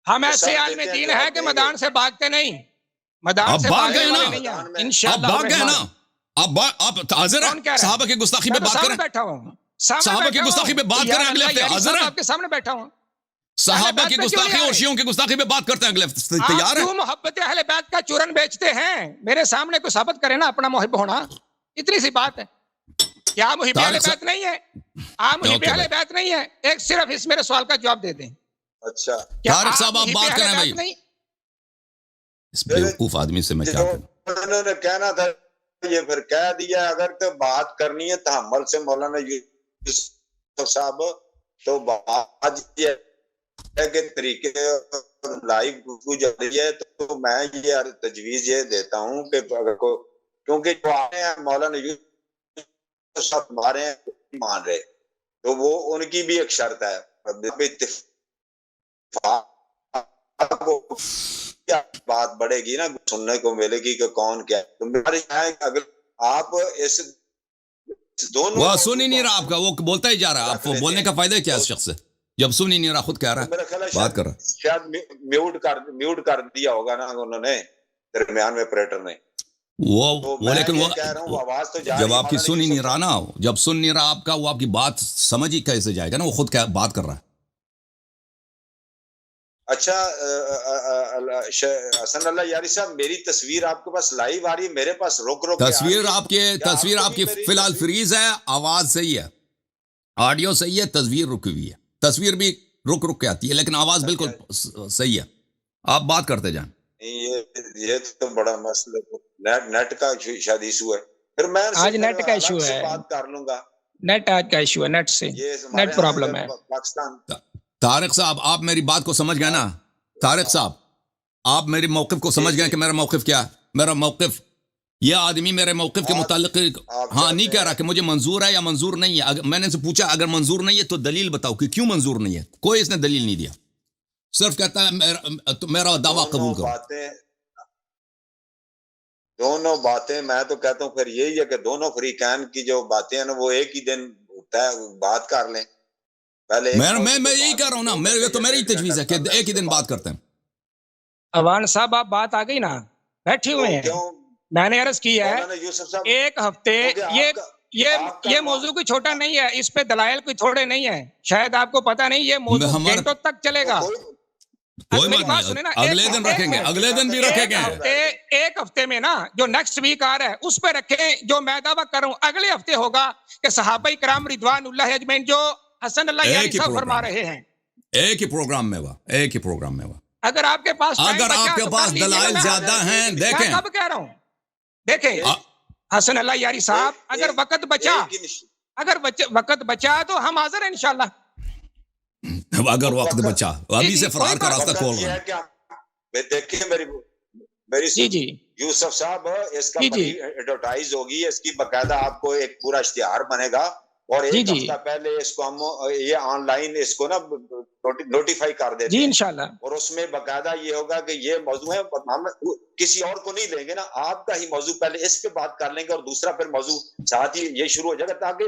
ہم ایسے عالم دین ہے کہ میدان سے بھاگتے نہیں. میدان سے بھاگ بھاگنے گئے نا. والے نہیں ہیں آپ انشاءاللہ بھاگ گئے الرحمن. نا. آپ حاضر کون کہہ ہیں رہا ہے؟ صحابہ کی گستاخی میں پہ تو بات سامنے کریں؟ بیٹھا ہوں. سامنے صحابہ کی بیٹھا گستاخی پہ ہوں. بات یا کریں اگلے اللہ، ہفتے. یاری حاضر صاحب ہیں؟ آپ کے سامنے بیٹھا ہوں. صحابہ بیت کی پہ کیوں گستاخی نہیں اور آئے؟ شیعوں کی گستاخی پہ بات کرتے ہیں اگلے ہفتے. آپ تیار ہیں؟ کیوں محبت اہل بیت کا چورن بیچتے ہیں؟ میرے سامنے کوئی ثابت کرے نا اپنا محب ہونا. اتنی سی بات ہے. کیا محب اہل طارق بیت نہیں ہے؟ آپ محب اوکے اہل بھائی. بیت نہیں ہے؟ ایک صرف اس میرے سوال کا جواب دے دیں. اچھا کیا طارق صاحب آپ محب بات اہل کریں بیت بھائی. نہیں؟ اس بیوقوف آدمی سے میں کیا کروں؟ انہوں نے کہنا تھا یہ پھر کہہ دیا. اگر تو بات کرنی ہے تحمل سے مولانا یوسف صاحب تو بات یہ ہے کہ طریقے لائیو گفتگو جاری ہے تو میں یہ تجویز یہ دیتا ہوں کہ اگر کو کیونکہ جو آئے ہیں مولانا یوسف صاحب ہمارے ہیں مان رہے تو وہ ان کی بھی ایک شرط ہے. بات بڑھے گی نا سننے کو ملے گی کہ کون کیا ہے. اگر آپ اس دونوں وہ سن ہی نہیں رہا آپ کا. وہ بولتا ہی جا رہا ہے. آپ کو بولنے کا فائدہ کیا ہے اس شخص سے جب سن ہی نہیں رہا؟ خود کہہ رہا میرا خیال ہے ہے بات کر رہا ہے. شاید میوٹ کر دیا ہوگا نا انہوں نے درمیان میں آپریٹر نے. تو وہ لیکن یہ وہ کہہ رہا ہوں آواز تو جا جب رہی ہے آپ کی مولانا سن ہی یوسف نہیں رہا نا، جب سن نہیں رہا آپ کا، وہ آپ کی بات سمجھ ہی کیسے جائے گا نا؟ وہ خود کیا بات کر رہا ہے. اچھا حسن اللہ یاری صاحب میری تصویر آپ کے پاس لائیو آ رہی ہے؟ میرے پاس رک رک کے آ رہی تصویر ہے؟ آپ کی کیا تصویر کو آپ کی بھی میری فی الحال تصویر- فریز ہے. آواز صحیح ہے، آڈیو صحیح ہے، تصویر رکی ہوئی ہے. تصویر بھی رک رک کے آتی ہے لیکن آواز بالکل صحیح ہے. آپ بات کرتے جائیں. یہ تو بڑا مسئلہ نیٹ کا شاید ایشو ہے. پھر میں ان سے آج نیٹ کا الگ ایشو سے ہے. بات کر لوں گا. نیٹ آج کا ایشو ہے. نیٹ سے یہ ہمارے نیٹ پرابلم ہے. پاکستان طارق صاحب آپ میری بات کو سمجھ گئے نا؟ طارق صاحب آپ میری موقف کو سمجھ گئے کہ میرا موقف کیا ہے؟ میرا موقف، یہ آدمی میرے موقف کے متعلق ہاں نہیں کہہ رہا کہ مجھے منظور ہے یا منظور نہیں ہے. میں نے سے پوچھا اگر منظور نہیں ہے تو دلیل بتاؤ کہ کیوں منظور نہیں ہے. کوئی اس نے دلیل نہیں دیا، صرف کہتا ہے میرا دعویٰ قبول کرو. دونوں باتیں میں تو کہتا ہوں پھر یہی ہے کہ دونوں فریقین کی جو باتیں ہیں نا وہ ایک ہی دن بات کر لیں. پہلے میں یہی کہہ رہا ہوں نا. میرے تو میری تجویز ہے کہ ایک ہی دن بات کرتے ہیں. اوان صاحب آپ بات آ گئی نا، بیٹھے ہوئے ہیں. میں نے عرض کی ہے ایک ہفتے یہ موضوع کوئی چھوٹا نہیں ہے. اس پہ دلائل کوئی تھوڑے نہیں ہے. شاید آپ کو پتا نہیں یہ موضوع گھنٹوں تک چلے گا. کوئی بات نہیں، اگلے دن رکھیں گے، اگلے دن بھی رکھیں گے. ایک ہفتے میں نا جو نیکسٹ ویک آ رہا ہے اس پہ رکھیں. جو میں دعویٰ کر رہا ہوں اگلے ہفتے ہوگا کہ صحابہ کرام رضوان اللہ اجمعین جو حسن اللہ یاری صاحب فرما رہے ہیں. ایک ہی پروگرام میں ہوا، ایک ہی پروگرام میں ہوا. اگر آپ کے پاس دلائل زیادہ ہیں دیکھیں. کب کہہ رہا ہوں دیکھیں حسن اللہ یاری صاحب اگر وقت بچا تو ہم حاضر ہیں انشاءاللہ. اگر وقت بچا ابھی سے فرار کا راستہ کھول رہا ہے. دیکھیں میری جی یوسف صاحب اس کا ایڈورٹائز ہوگی، اس کی باقاعدہ آپ کو ایک پورا اشتہار بنے گا اور ایک ہفتہ پہلے اس کو ہم یہ آن لائن اس کو نا نوٹیفائی کر دیتے ہیں انشاءاللہ. اور اس میں باقاعدہ یہ ہوگا کہ یہ موضوع ہے، ہم کسی اور کو نہیں لیں گے نا، آپ کا ہی موضوع پہلے اس پہ بات کر لیں گے اور دوسرا پھر موضوع ساتھ ہی یہ شروع ہو جائے گا تاکہ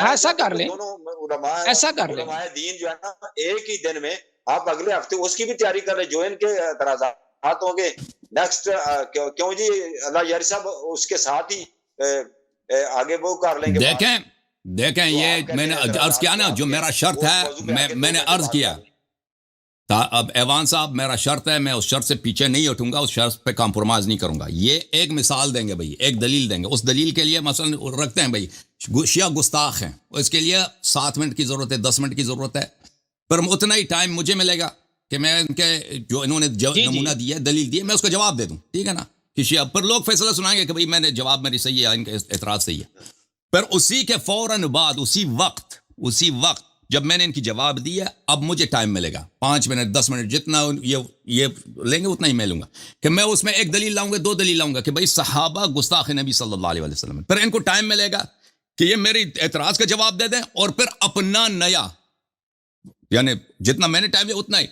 ایسا کر لیں. علماء دین جو ہے نا ایک ہی دن میں آپ اگلے ہفتے اس کی بھی تیاری کر لیں. جو ان کے اعتراضات ہوں گے نیکسٹ کیوں جی اللہ یاری صاحب اس کے ساتھ ہی آگے وہ کر لیں گے. دیکھیں یہ میں نے عرض کیا نا، جو میرا شرط ہے میں نے عرض کیا. اب ایوان صاحب میرا شرط ہے، میں اس شرط سے پیچھے نہیں ہٹوں گا، اس شرط پہ کمپرومائز نہیں کروں گا. یہ ایک مثال دیں گے بھائی، ایک دلیل دیں گے. اس دلیل کے لیے مثلا رکھتے ہیں بھائی شیعہ گستاخ ہیں، اس کے لیے 7 منٹ کی ضرورت ہے، 10 منٹ کی ضرورت ہے، پر اتنا ہی ٹائم مجھے ملے گا کہ میں ان کے جو انہوں نے نمونہ دیا دلیل دی میں اس کا جواب دے دوں. ٹھیک ہے نا؟ کہ شیعہ پر لوگ فیصلہ سنائیں گے کہ بھائی میں نے جواب میری صحیح ہے، ان کا اعتراض صحیح ہے. پھر اسی کے فوراً بعد اسی وقت جب میں نے ان کی جواب دیا، اب مجھے ٹائم ملے گا 5 منٹ 10 منٹ جتنا یہ لیں گے اتنا ہی میں لوں گا، کہ میں اس میں ایک دلیل لاؤں گا 2 دلیل لاؤں گا کہ بھئی صحابہ گستاخ نبی صلی اللہ علیہ وسلم. پھر ان کو ٹائم ملے گا کہ یہ میری اعتراض کا جواب دے دیں، اور پھر اپنا نیا، یعنی جتنا میں نے ٹائم لیا اتنا ہی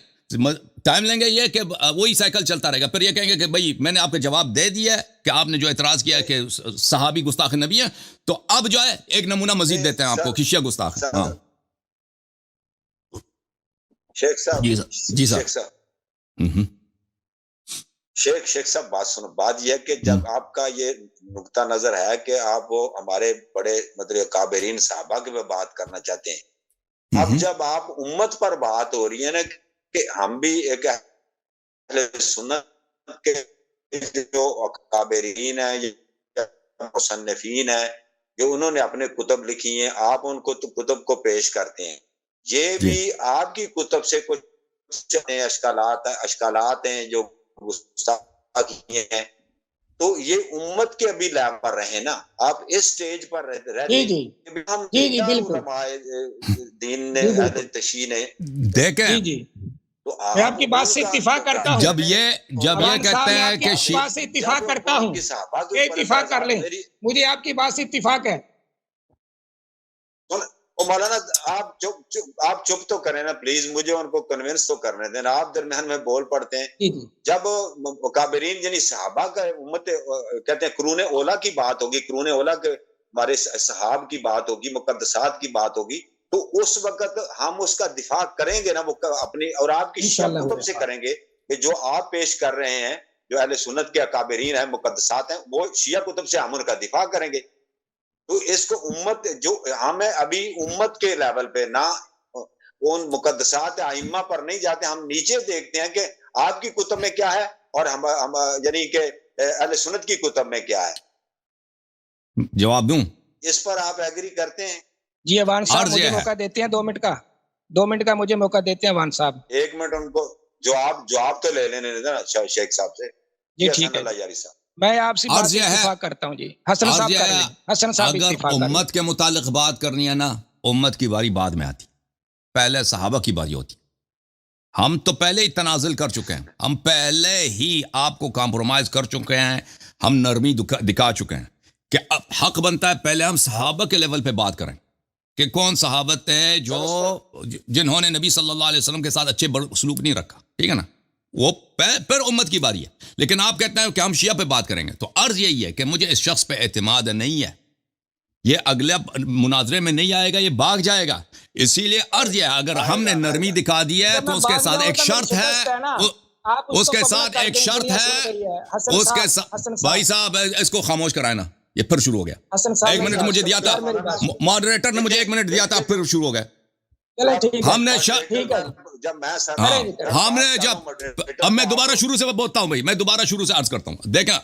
ٹائم لیں گے، یہ کہ وہی سائیکل چلتا رہے گا. پھر یہ کہیں گے کہ بھئی میں نے آپ کا جواب دے دیا ہے کہ آپ نے جو اعتراض کیا ہے کہ صحابی گستاخ نبی ہیں، تو اب جو ہے ایک نمونہ مزید دیتے ہیں آپ کو کہ شیعہ گستاخ. ہاں شیخ صاحب، جی صاحب. شیخ صاحب، شیخ صاحب بات سنو. بات یہ ہے کہ جب آپ کا یہ نقطہ نظر ہے کہ آپ وہ ہمارے بڑے مطلب کابرین صحابہ کے بات کرنا چاہتے ہیں، اب جب آپ امت پر بات ہو رہی ہے نا کہ ہم بھی ایک اہل سنت کے جو کابرین ہیں یا مصنفین ہیں جو انہوں نے اپنے کتب لکھی ہیں، آپ ان کو کتب کو پیش کرتے ہیں، یہ بھی آپ کی کتب سے کچھ اشکالات ہیں جو گستاخی ہیں، تو یہ امت کے ابھی لیول پر رہے نا. آپ اس سٹیج پر رہتے ہم علماء دین نے اہل تشیع نے دیکھیں، میں آپ کی بات سے اتفاق کرتا ہوں. جب یہ کہتے ہیں کہ بات سے اتفاق کرتا ہوں، اتفاق کر لیں، مجھے آپ کی بات سے اتفاق ہے. مولانا آپ چپ تو کریں نا پلیز، مجھے ان کو کنونس تو کرنے دیں. آپ درمیان میں بول پڑتے ہیں. جب مکابرین یعنی صحابہ کا امت کہتے ہیں قرون اولا کی بات ہوگی، قرون اولا کے ہمارے صحاب کی بات ہوگی، مقدسات کی بات ہوگی، تو اس وقت ہم اس کا دفاع کریں گے نا وہ اپنی اور آپ کی کتب سے کریں گے کہ جو آپ پیش کر رہے ہیں، جو اہل سنت کے اکابرین ہیں، مقدسات ہیں، وہ شیعہ کتب سے ہم ان کا دفاع کریں گے. تو اس کو امت جو ہمیں ابھی امت کے لیول پہ نہ ان مقدسات ائمہ پر نہیں جاتے، ہم نیچے دیکھتے ہیں کہ آپ کی کتب میں کیا ہے اور ہم یعنی کہ اہل سنت کی کتب میں کیا ہے. جواب دوں اس پر آپ ایگری کرتے ہیں؟ جی اوان صاحب مجھے موقع دیتے ہیں 2 منٹ کا، 2 منٹ کا مجھے موقع دیتے ہیں اوان صاحب. 1 منٹ ان کو جواب تو لے لینے دینا شیخ صاحب سے. جی ٹھیک ہے، میں آپ سے بات اتفاق کرتا ہوں. جی حسن صاحب کر لیں، حسن صاحب اتفاق کر لیں. امت کے متعلق بات کرنی ہے نا، امت کی باری بعد میں آتی، پہلے صحابہ کی باری ہوتی. ہم تو پہلے ہی تنازل کر چکے ہیں، ہم پہلے ہی آپ کو کمپرومائز کر چکے ہیں، ہم نرمی دکھا چکے ہیں کہ اب حق بنتا ہے پہلے ہم صحابہ کے لیول پہ بات کریں کہ کون صحابت ہے جنہوں نے نبی صلی اللہ علیہ وسلم کے ساتھ اچھے سلوک نہیں رکھا. ٹھیک ہے نا، وہ پھر امت کی باری ہے. لیکن آپ کہتے ہیں کہ ہم شیعہ پہ بات کریں گے، تو عرض یہی ہے کہ مجھے اس شخص پہ اعتماد نہیں ہے، یہ اگلے مناظرے میں نہیں آئے گا، یہ بھاگ جائے گا. اسی لیے عرض یہ ہے اگر ہم نے نرمی دکھا دی ہے تو اس کے ساتھ ایک شرط ہے، اس کے ساتھ ایک شرط ہے، اس کے ساتھ بھائی صاحب اس کو خاموش کرائے نا، یہ پھر شروع ہو گیا. 1 منٹ مجھے دیا تھا ماڈریٹر نے، مجھے 1 منٹ دیا تھا، پھر شروع ہو گیا. ہم نے اب میں دوبارہ شروع سے بولتا ہوں بھائی، میں دوبارہ شروع سے عرض کرتا ہوں. دیکھیں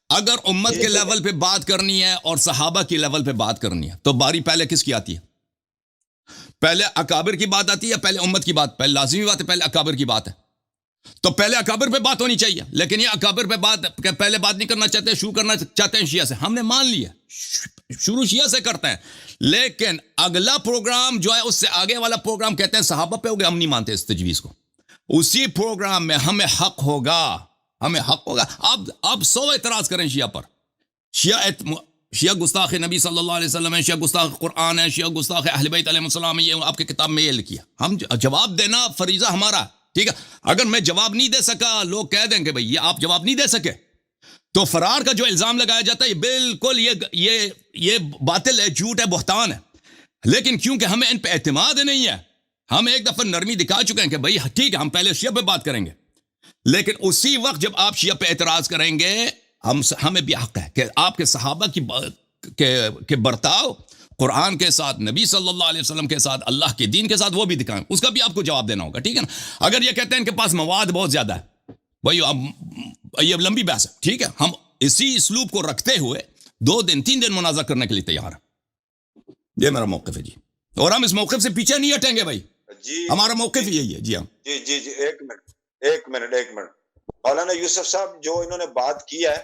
اگر امت کے لیول پہ بات کرنی ہے اور صحابہ کی لیول پہ بات کرنی ہے تو باری پہلے کس کی آتی ہے؟ پہلے اکابر کی بات آتی ہے یا پہلے امت کی بات؟ پہلے لازمی بات ہے پہلے اکابر کی بات ہے، تو پہلے اکابر پہ بات ہونی چاہیے. لیکن یہ اکابر پہ بات پہلے بات نہیں کرنا چاہتے، شروع کرنا چاہتے ہیں شیعہ سے. ہم نے مان لیا شروع شیعہ سے کرتے ہیں، لیکن اگلا پروگرام جو ہے اس سے آگے والا پروگرام کہتے ہیں صحابہ پہ ہو گیا. ہم نہیں مانتے اس تجویز کو. اسی پروگرام میں ہمیں حق ہوگا. اب 100 اعتراض کریں شیعہ پر، شیعہ گستاخ نبی صلی اللہ علیہ وسلم ہے، شیعہ گستاخ قرآن ہے، شیعہ گستاخ اہل بیت علیہ السلام ہے، یہ آپ کی کتاب میں یہ لکھی ہے. ہم جواب دینا فریضہ ہمارا. ٹھیک ہے، اگر میں جواب نہیں دے سکا، لوگ کہہ دیں کہ بھئی یہ آپ جواب نہیں دے سکے، تو فرار کا جو الزام لگایا جاتا ہے یہ بالکل یہ باطل ہے، جھوٹ ہے، بہتان ہے. لیکن کیونکہ ہمیں ان پہ اعتماد نہیں ہے، ہم ایک دفعہ نرمی دکھا چکے ہیں کہ بھئی ٹھیک ہے ہم پہلے شیعہ پہ بات کریں گے، لیکن اسی وقت جب آپ شیعہ پہ اعتراض کریں گے ہمیں بھی حق ہے کہ آپ کے صحابہ کے برتاؤ قرآن کے ساتھ، نبی صلی اللہ علیہ وسلم کے ساتھ، اللہ کے دین کے ساتھ وہ بھی دکھائیں، اس کا بھی آپ کو جواب دینا ہوگا. ٹھیک ہے نا. اگر یہ کہتے ہیں ان کے پاس مواد بہت زیادہ ہے، بھئی یہ لمبی بحث ہے، ٹھیک ہے، ہم اسی اسلوب کو رکھتے ہوئے 2 دن 3 دن مناظرہ کرنے کے لیے تیار ہیں. یہ میرا موقف ہے جی، اور ہم اس موقف سے پیچھے نہیں ہٹیں گے بھائی، ہمارا موقف یہی ہے. جی ہم جی 1 منٹ مولانا یوسف صاحب جو انہوں نے بات کی ہے،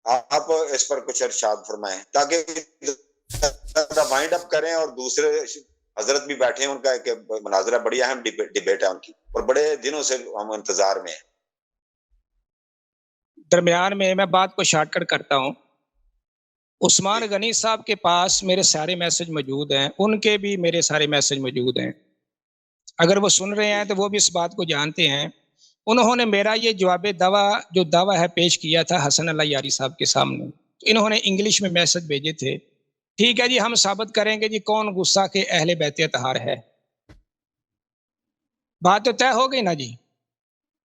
آپ اس پر کچھ ارشاد فرمائیں تاکہ وائنڈ اپ کریں, اور دوسرے حضرت بھی بیٹھے ہیں, ان کا ایک مناظرہ بڑی اہم ڈیبیٹ ہے ان کی, اور بڑے دنوں سے ہم انتظار میں ہیں. درمیان میں میں بات کو شارٹ کٹ کرتا ہوں. عثمان غنی صاحب کے پاس میرے سارے میسج موجود ہیں, ان کے بھی میرے سارے میسج موجود ہیں. اگر وہ سن رہے ہیں تو وہ بھی اس بات کو جانتے ہیں. انہوں نے میرا یہ جواب دعویٰ ہے پیش کیا تھا حسن اللہ یاری صاحب کے سامنے. انہوں نے انگلش میں میسج بھیجے تھے, ٹھیک ہے جی ہم ثابت کریں گے جی کون غصہ کے اہل بیت اطہار ہے. بات تو طے ہو گئی نا جی.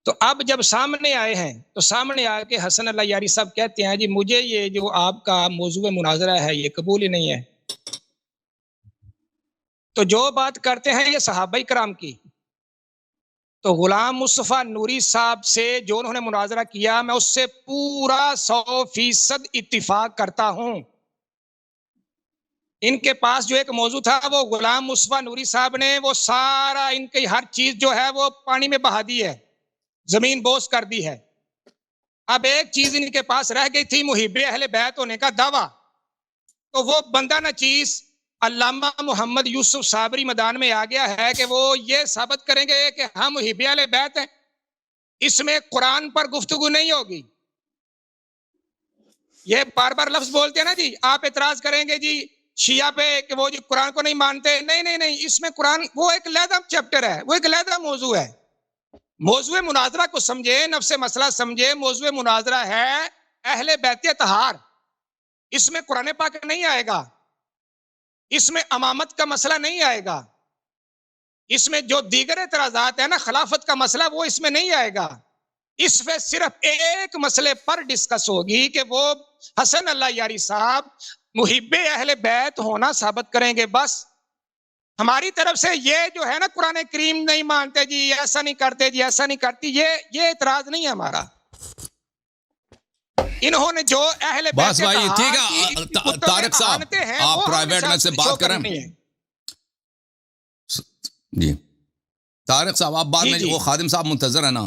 تو اب جب سامنے آئے ہیں تو سامنے آ کے حسن اللہ یاری صاحب کہتے ہیں جی مجھے یہ جو آپ کا موضوع مناظرہ ہے یہ قبول ہی نہیں ہے. تو جو بات کرتے ہیں یہ صحابہ کرام کی, تو غلام مصطفیٰ نوری صاحب سے جو انہوں نے مناظرہ کیا میں اس سے پورا 100% اتفاق کرتا ہوں. ان کے پاس جو ایک موضوع تھا وہ غلام مصطفیٰ نوری صاحب نے وہ سارا ان کی ہر چیز جو ہے وہ پانی میں بہا دی ہے, زمین بوس کر دی ہے. اب ایک چیز ان کے پاس رہ گئی تھی محب اہل بیت ہونے کا دعویٰ. تو وہ بندہ نچیز علامہ محمد یوسف صابری میدان میں آ گیا ہے کہ وہ یہ ثابت کریں گے کہ ہم محب اہل بیت ہیں. اس میں قرآن پر گفتگو نہیں ہوگی. یہ بار بار لفظ بولتے ہیں نا جی, آپ اعتراض کریں گے جی شیعہ پہ کہ وہ جو قرآن کو نہیں مانتے. نہیں, اس میں قرآن وہ ایک علیحدہ چیپٹر ہے, وہ ایک علیحدہ موضوع ہے. موضوع مناظرہ کو سمجھے, نفس مسئلہ سمجھے. موضوع مناظرہ ہے اہل بیت اطہار. اس میں قرآن پاک نہیں آئے گا, اس میں امامت کا مسئلہ نہیں آئے گا, اس میں جو دیگر اعتراضات ہیں نا خلافت کا مسئلہ وہ اس میں نہیں آئے گا. اس میں صرف ایک مسئلے پر ڈسکس ہوگی کہ وہ حسن اللہ یاری صاحب محب اہل بیت ہونا ثابت کریں گے. بس ہماری طرف سے یہ جو ہے نا قرآن کریم نہیں مانتے جی, ایسا نہیں کرتے جی, ایسا نہیں کرتی, یہ اعتراض نہیں ہے ہمارا. انہوں نے جو اہل بیت بس بھائی ٹھیک ہے. طارق صاحب آپ پرائیویٹ میں سے بات کریں. جی طارق صاحب آپ بعد میں, وہ خادم صاحب منتظر ہے نا,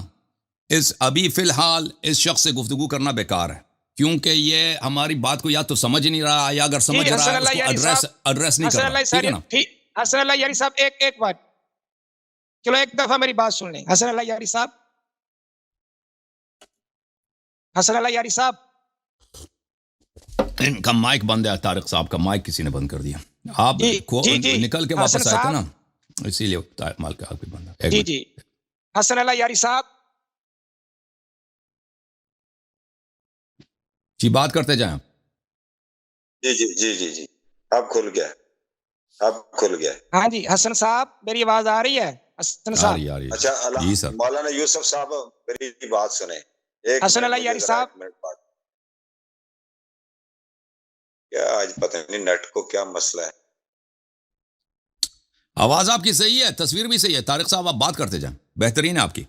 ابھی فی الحال اس شخص سے گفتگو کرنا بیکار ہے, کیونکہ یہ ہماری بات کو یا تو سمجھ نہیں رہا یا اگر سمجھ رہا ہے اس کو ایڈریس نہیں کر رہا. ٹھیک ہے نا حسن اللہ یاری صاحب ایک بات, چلو ایک دفعہ میری بات سن لیں. حسن اللہ یاری صاحب, حسن اللہ یاری صاحب, ان کا مائک بند ہے. طارق صاحب کا مائک کسی نے بند کر دیا. آپ نکل کے واپس آئے تھے نا, اسی لیے مائک آپ کے بند ہے. جی حسن اللہ یاری صاحب جی بات کرتے جائیں. جی اب کھل گیا, اب کھل گیا. ہاں جی حسن صاحب میری آواز آ رہی ہے؟ حسن صاحب اچھا جی سر. مولانا یوسف صاحب میری بات سنیں. حسن اللہ یاری صاحب کیا آج پتہ نہیں نیٹ کو کیا مسئلہ ہے. آواز آپ کی صحیح ہے, تصویر بھی صحیح ہے. طارق صاحب آپ بات کرتے جائیں, بہترین ہے آپ کی.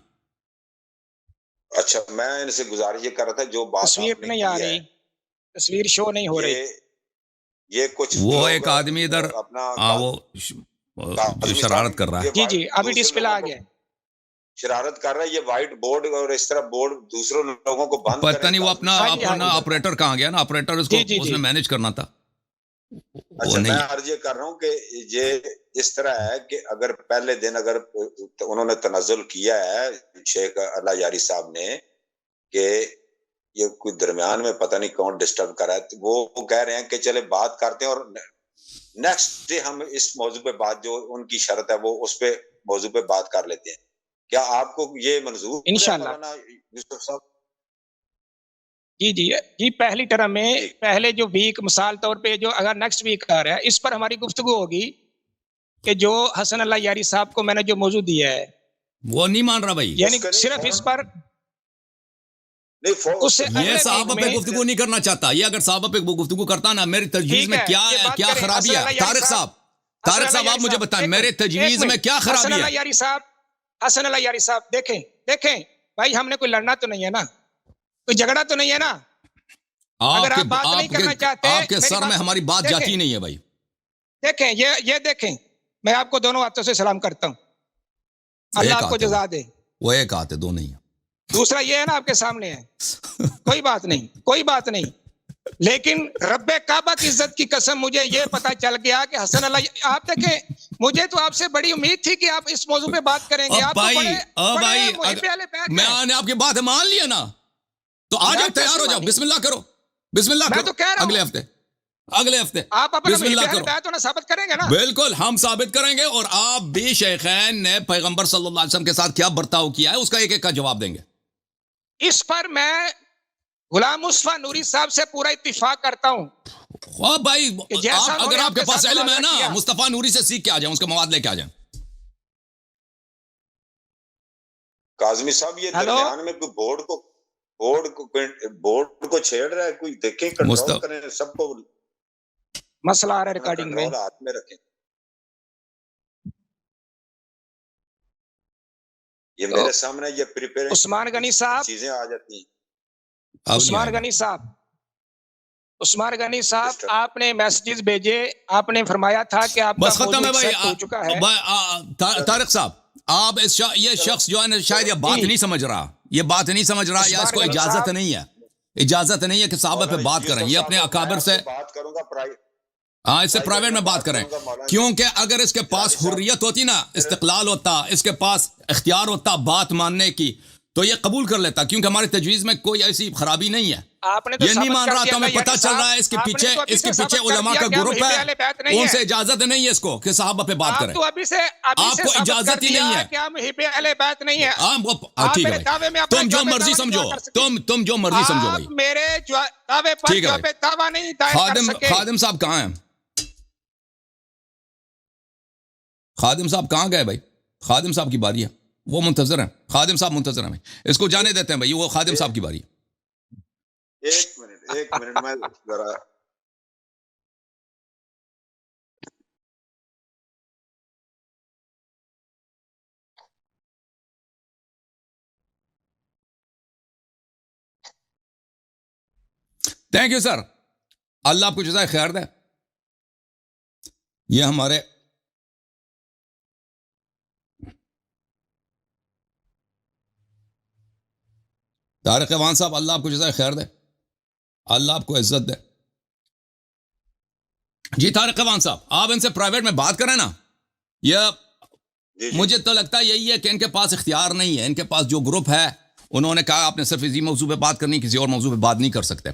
اچھا میں ان سے گزارش یہ کر رہا تھا, جو بات تصویر نہیں آ رہی, تصویر شو نہیں ہو رہی. یہ کچھ وہ ایک آدمی ادھر وہ شرارت کر رہا ہے. جی ابھی ڈسپلے آ گیا. شرارت کر رہا ہے یہ وائٹ بورڈ اور اس طرح بورڈ دوسروں لوگوں کو بند پتہ نہیں وہ اپنا آپریٹر کہاں گیا نا, آپریٹر اس کو اس نے مینج کرنا تھا. اچھا میں عرض یہ کر رہا ہوں کہ یہ اس طرح ہے کہ اگر پہلے دن اگر انہوں نے تنزل کیا ہے شیخ اللہ یاری صاحب نے کہ یہ کوئی درمیان میں پتہ نہیں کون ڈسٹرب کر رہا ہے, وہ کہہ رہے ہیں کہ چلے بات کرتے ہیں اور نیکسٹ ڈے ہم اس موضوع پہ بات, جو ان کی شرط ہے وہ اس پہ موضوع پہ بات کر لیتے ہیں. کیا آپ کو یہ منظور انشاءاللہ یوسف صاحب؟ جی پہلی ٹرم میں پہلے جو ویک مثال طور پہ جو اگر نیکسٹ ویک آ رہا ہے اس پر ہماری گفتگو ہوگی کہ جو حسن اللہ یاری صاحب کو میں نے جو موضوع دیا ہے وہ نہیں مان رہا بھائی, یعنی صرف اس پر یہ صحابہ پہ گفتگو نہیں کرنا چاہتا. یہ اگر صحابہ پہ گفتگو کرتا نا, میری تجویز میں کیا خرابی ہے؟ طارق صاحب آپ مجھے بتائیں میرے تجویز میں کیا خرابی ہے؟ حسن اللہ یاری صاحب دیکھیں بھائی, ہم نے کوئی لڑنا تو نہیں ہے نا, کوئی جھگڑا تو نہیں ہے نا. اگر آپ بات نہیں کرنا چاہتے, آپ کے سر میں ہماری بات جاتی نہیں ہے بھائی. دیکھیں یہ دیکھیں, میں آپ کو دونوں ہاتھوں سے سلام کرتا ہوں, اللہ آپ کو جزا دے. وہ ایک ہاتھ ہے, دو نہیں ہے. دوسرا یہ ہے نا آپ کے سامنے ہے, کوئی بات نہیں لیکن رب کعبہ کی عزت کی قسم مجھے یہ پتا چل گیا کہ حسن اللہ، آپ دیکھیں مجھے تو آپ سے بڑی امید تھی کہ آپ اس موضوع پہ بات کریں گے. آپ تو بڑے محب اہل بیت میں ہیں. نے آپ کی بات مان لیا نا، تو آ جاؤ، تیار ہو جاؤ، بسم اللہ کرو، بسم اللہ میں کرو. تو کہہ رہا ہوں اگلے ہفتے آپ اپنا بسم اللہ محب اہل کرو. بیت ہونا ثابت کریں گے نا. بالکل ہم ثابت کریں گے، اور آپ بھی شیخین نے پیغمبر صلی اللہ علیہ وسلم کے ساتھ کیا برتاؤ کیا ہے اس کا ایک ایک کا جواب دیں گے. اس پر میں غلام مصطفیٰ نوری صاحب سے پورا اتفاق کرتا ہوں. بھائی جیسا آپ اگر آپ کے پاس علم ہے نا، کیا مصطفیٰ نوری سے سیکھ کے آ جائیں، اس کا مواد لے کے آ جائیں. کاظمی صاحب یہ درمیان میں کوئی بورڈ کو چھیڑ رہا ہے، کوئی دیکھیں، کنٹرول کریں، سب کو مسئلہ آ رہا ہے ریکارڈنگ میں. کنٹرول ہاتھ میں رکھیں. یہ میرے سامنے یہ پریپیئر عثمان غنی صاحب چیزیں آ جاتی ہیں. عثمان غنی صاحب آپ نے میسیجز بھیجے، آپ نے فرمایا تھا کہ آپ بس کا ختم ہے موضوع بھائی. ایکسپٹ ہو چکا ہے. طارق صاحب، آپ یہ شخص جو ہے نا شاید یہ بات نہیں سمجھ رہا، یا اس کو اجازت نہیں ہے کہ صحابہ پہ بات کریں. یہ اپنے اکابر سے بات کروں گا، ہاں، اس سے پرائیویٹ میں بات کریں، کیونکہ اگر اس کے پاس حریت ہوتی نا، استقلال ہوتا، اس کے پاس اختیار ہوتا بات ماننے کی، تو یہ قبول کر لیتا. کیونکہ ہماری تجویز میں کوئی ایسی خرابی نہیں ہے. یہ نہیں مان رہا، تو ہمیں پتہ چل رہا ہے اس کے پیچھے علماء کا گروپ ہے، ان سے اجازت نہیں ہے اس کو کہ صحابہ پہ بات کریں. آپ کو اجازت ہی نہیں ہے. ٹھیک ہے بھائی، تم جو مرضی سمجھو، تم جو مرضی سمجھو بھائی. میرے دعوے پر ٹھیک ہے بھائی. دعویٰ نہیں دائر کر سکے. خادم صاحب کہاں ہیں؟ خادم صاحب کہاں گئے بھائی؟ خادم صاحب کی باری ہے، وہ منتظر ہیں. خادم صاحب منتظر ہیں بھائی، اس کو جانے دیتے ہیں بھائی، وہ خادم صاحب کی باری ہے. ایک منٹ میں ذرا تھینک یو سر، اللہ آپ کو جزائے خیر دے. یہ ہمارے طارق وان صاحب، اللہ آپ کو جزائے خیر دے، اللہ آپ کو عزت دے. جی طارق وان صاحب، آپ ان سے پرائیویٹ میں بات کریں نا. یہ مجھے تو لگتا ہے یہی ہے کہ ان کے پاس اختیار نہیں ہے. ان کے پاس جو گروپ ہے، انہوں نے کہا آپ نے صرف اسی موضوع پہ بات کرنی، کسی اور موضوع پہ بات نہیں کر سکتے.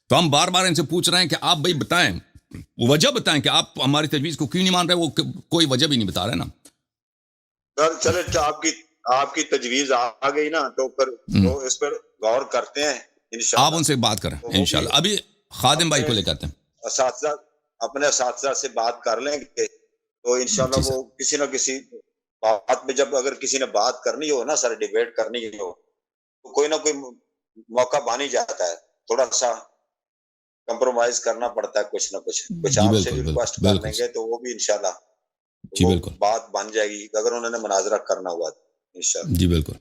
تو ہم بار بار ان سے پوچھ رہے ہیں کہ آپ بھائی بتائیں، وجہ بتائیں کہ آپ ہماری تجویز کو کیوں نہیں مان رہے. وہ کوئی وجہ بھی نہیں بتا رہے نا. چلے آپ کی تجویز آ گئی نا، تو پھر وہ اس پر غور کرتے ہیں انشاءاللہ. آپ ان سے بات کریں انشاءاللہ. ابھی خادم بھائی کو لے کرتے ہیں، اپنے اساتذہ سے بات کر لیں گے، تو انشاءاللہ وہ کسی نہ کسی بات میں، جب اگر کسی نے بات کرنی ہو نا سر، ڈیبیٹ کرنی ہو، تو کوئی نہ کوئی موقع بن ہی جاتا ہے. تھوڑا سا کمپرومائز کرنا پڑتا ہے، کچھ نہ کچھ آپ سے بھی ریکویسٹ کر لیں گے، تو وہ بھی انشاءاللہ بات بن جائے گی اگر انہوں نے مناظرہ کرنا ہوا انشاءاللہ. جی بالکل.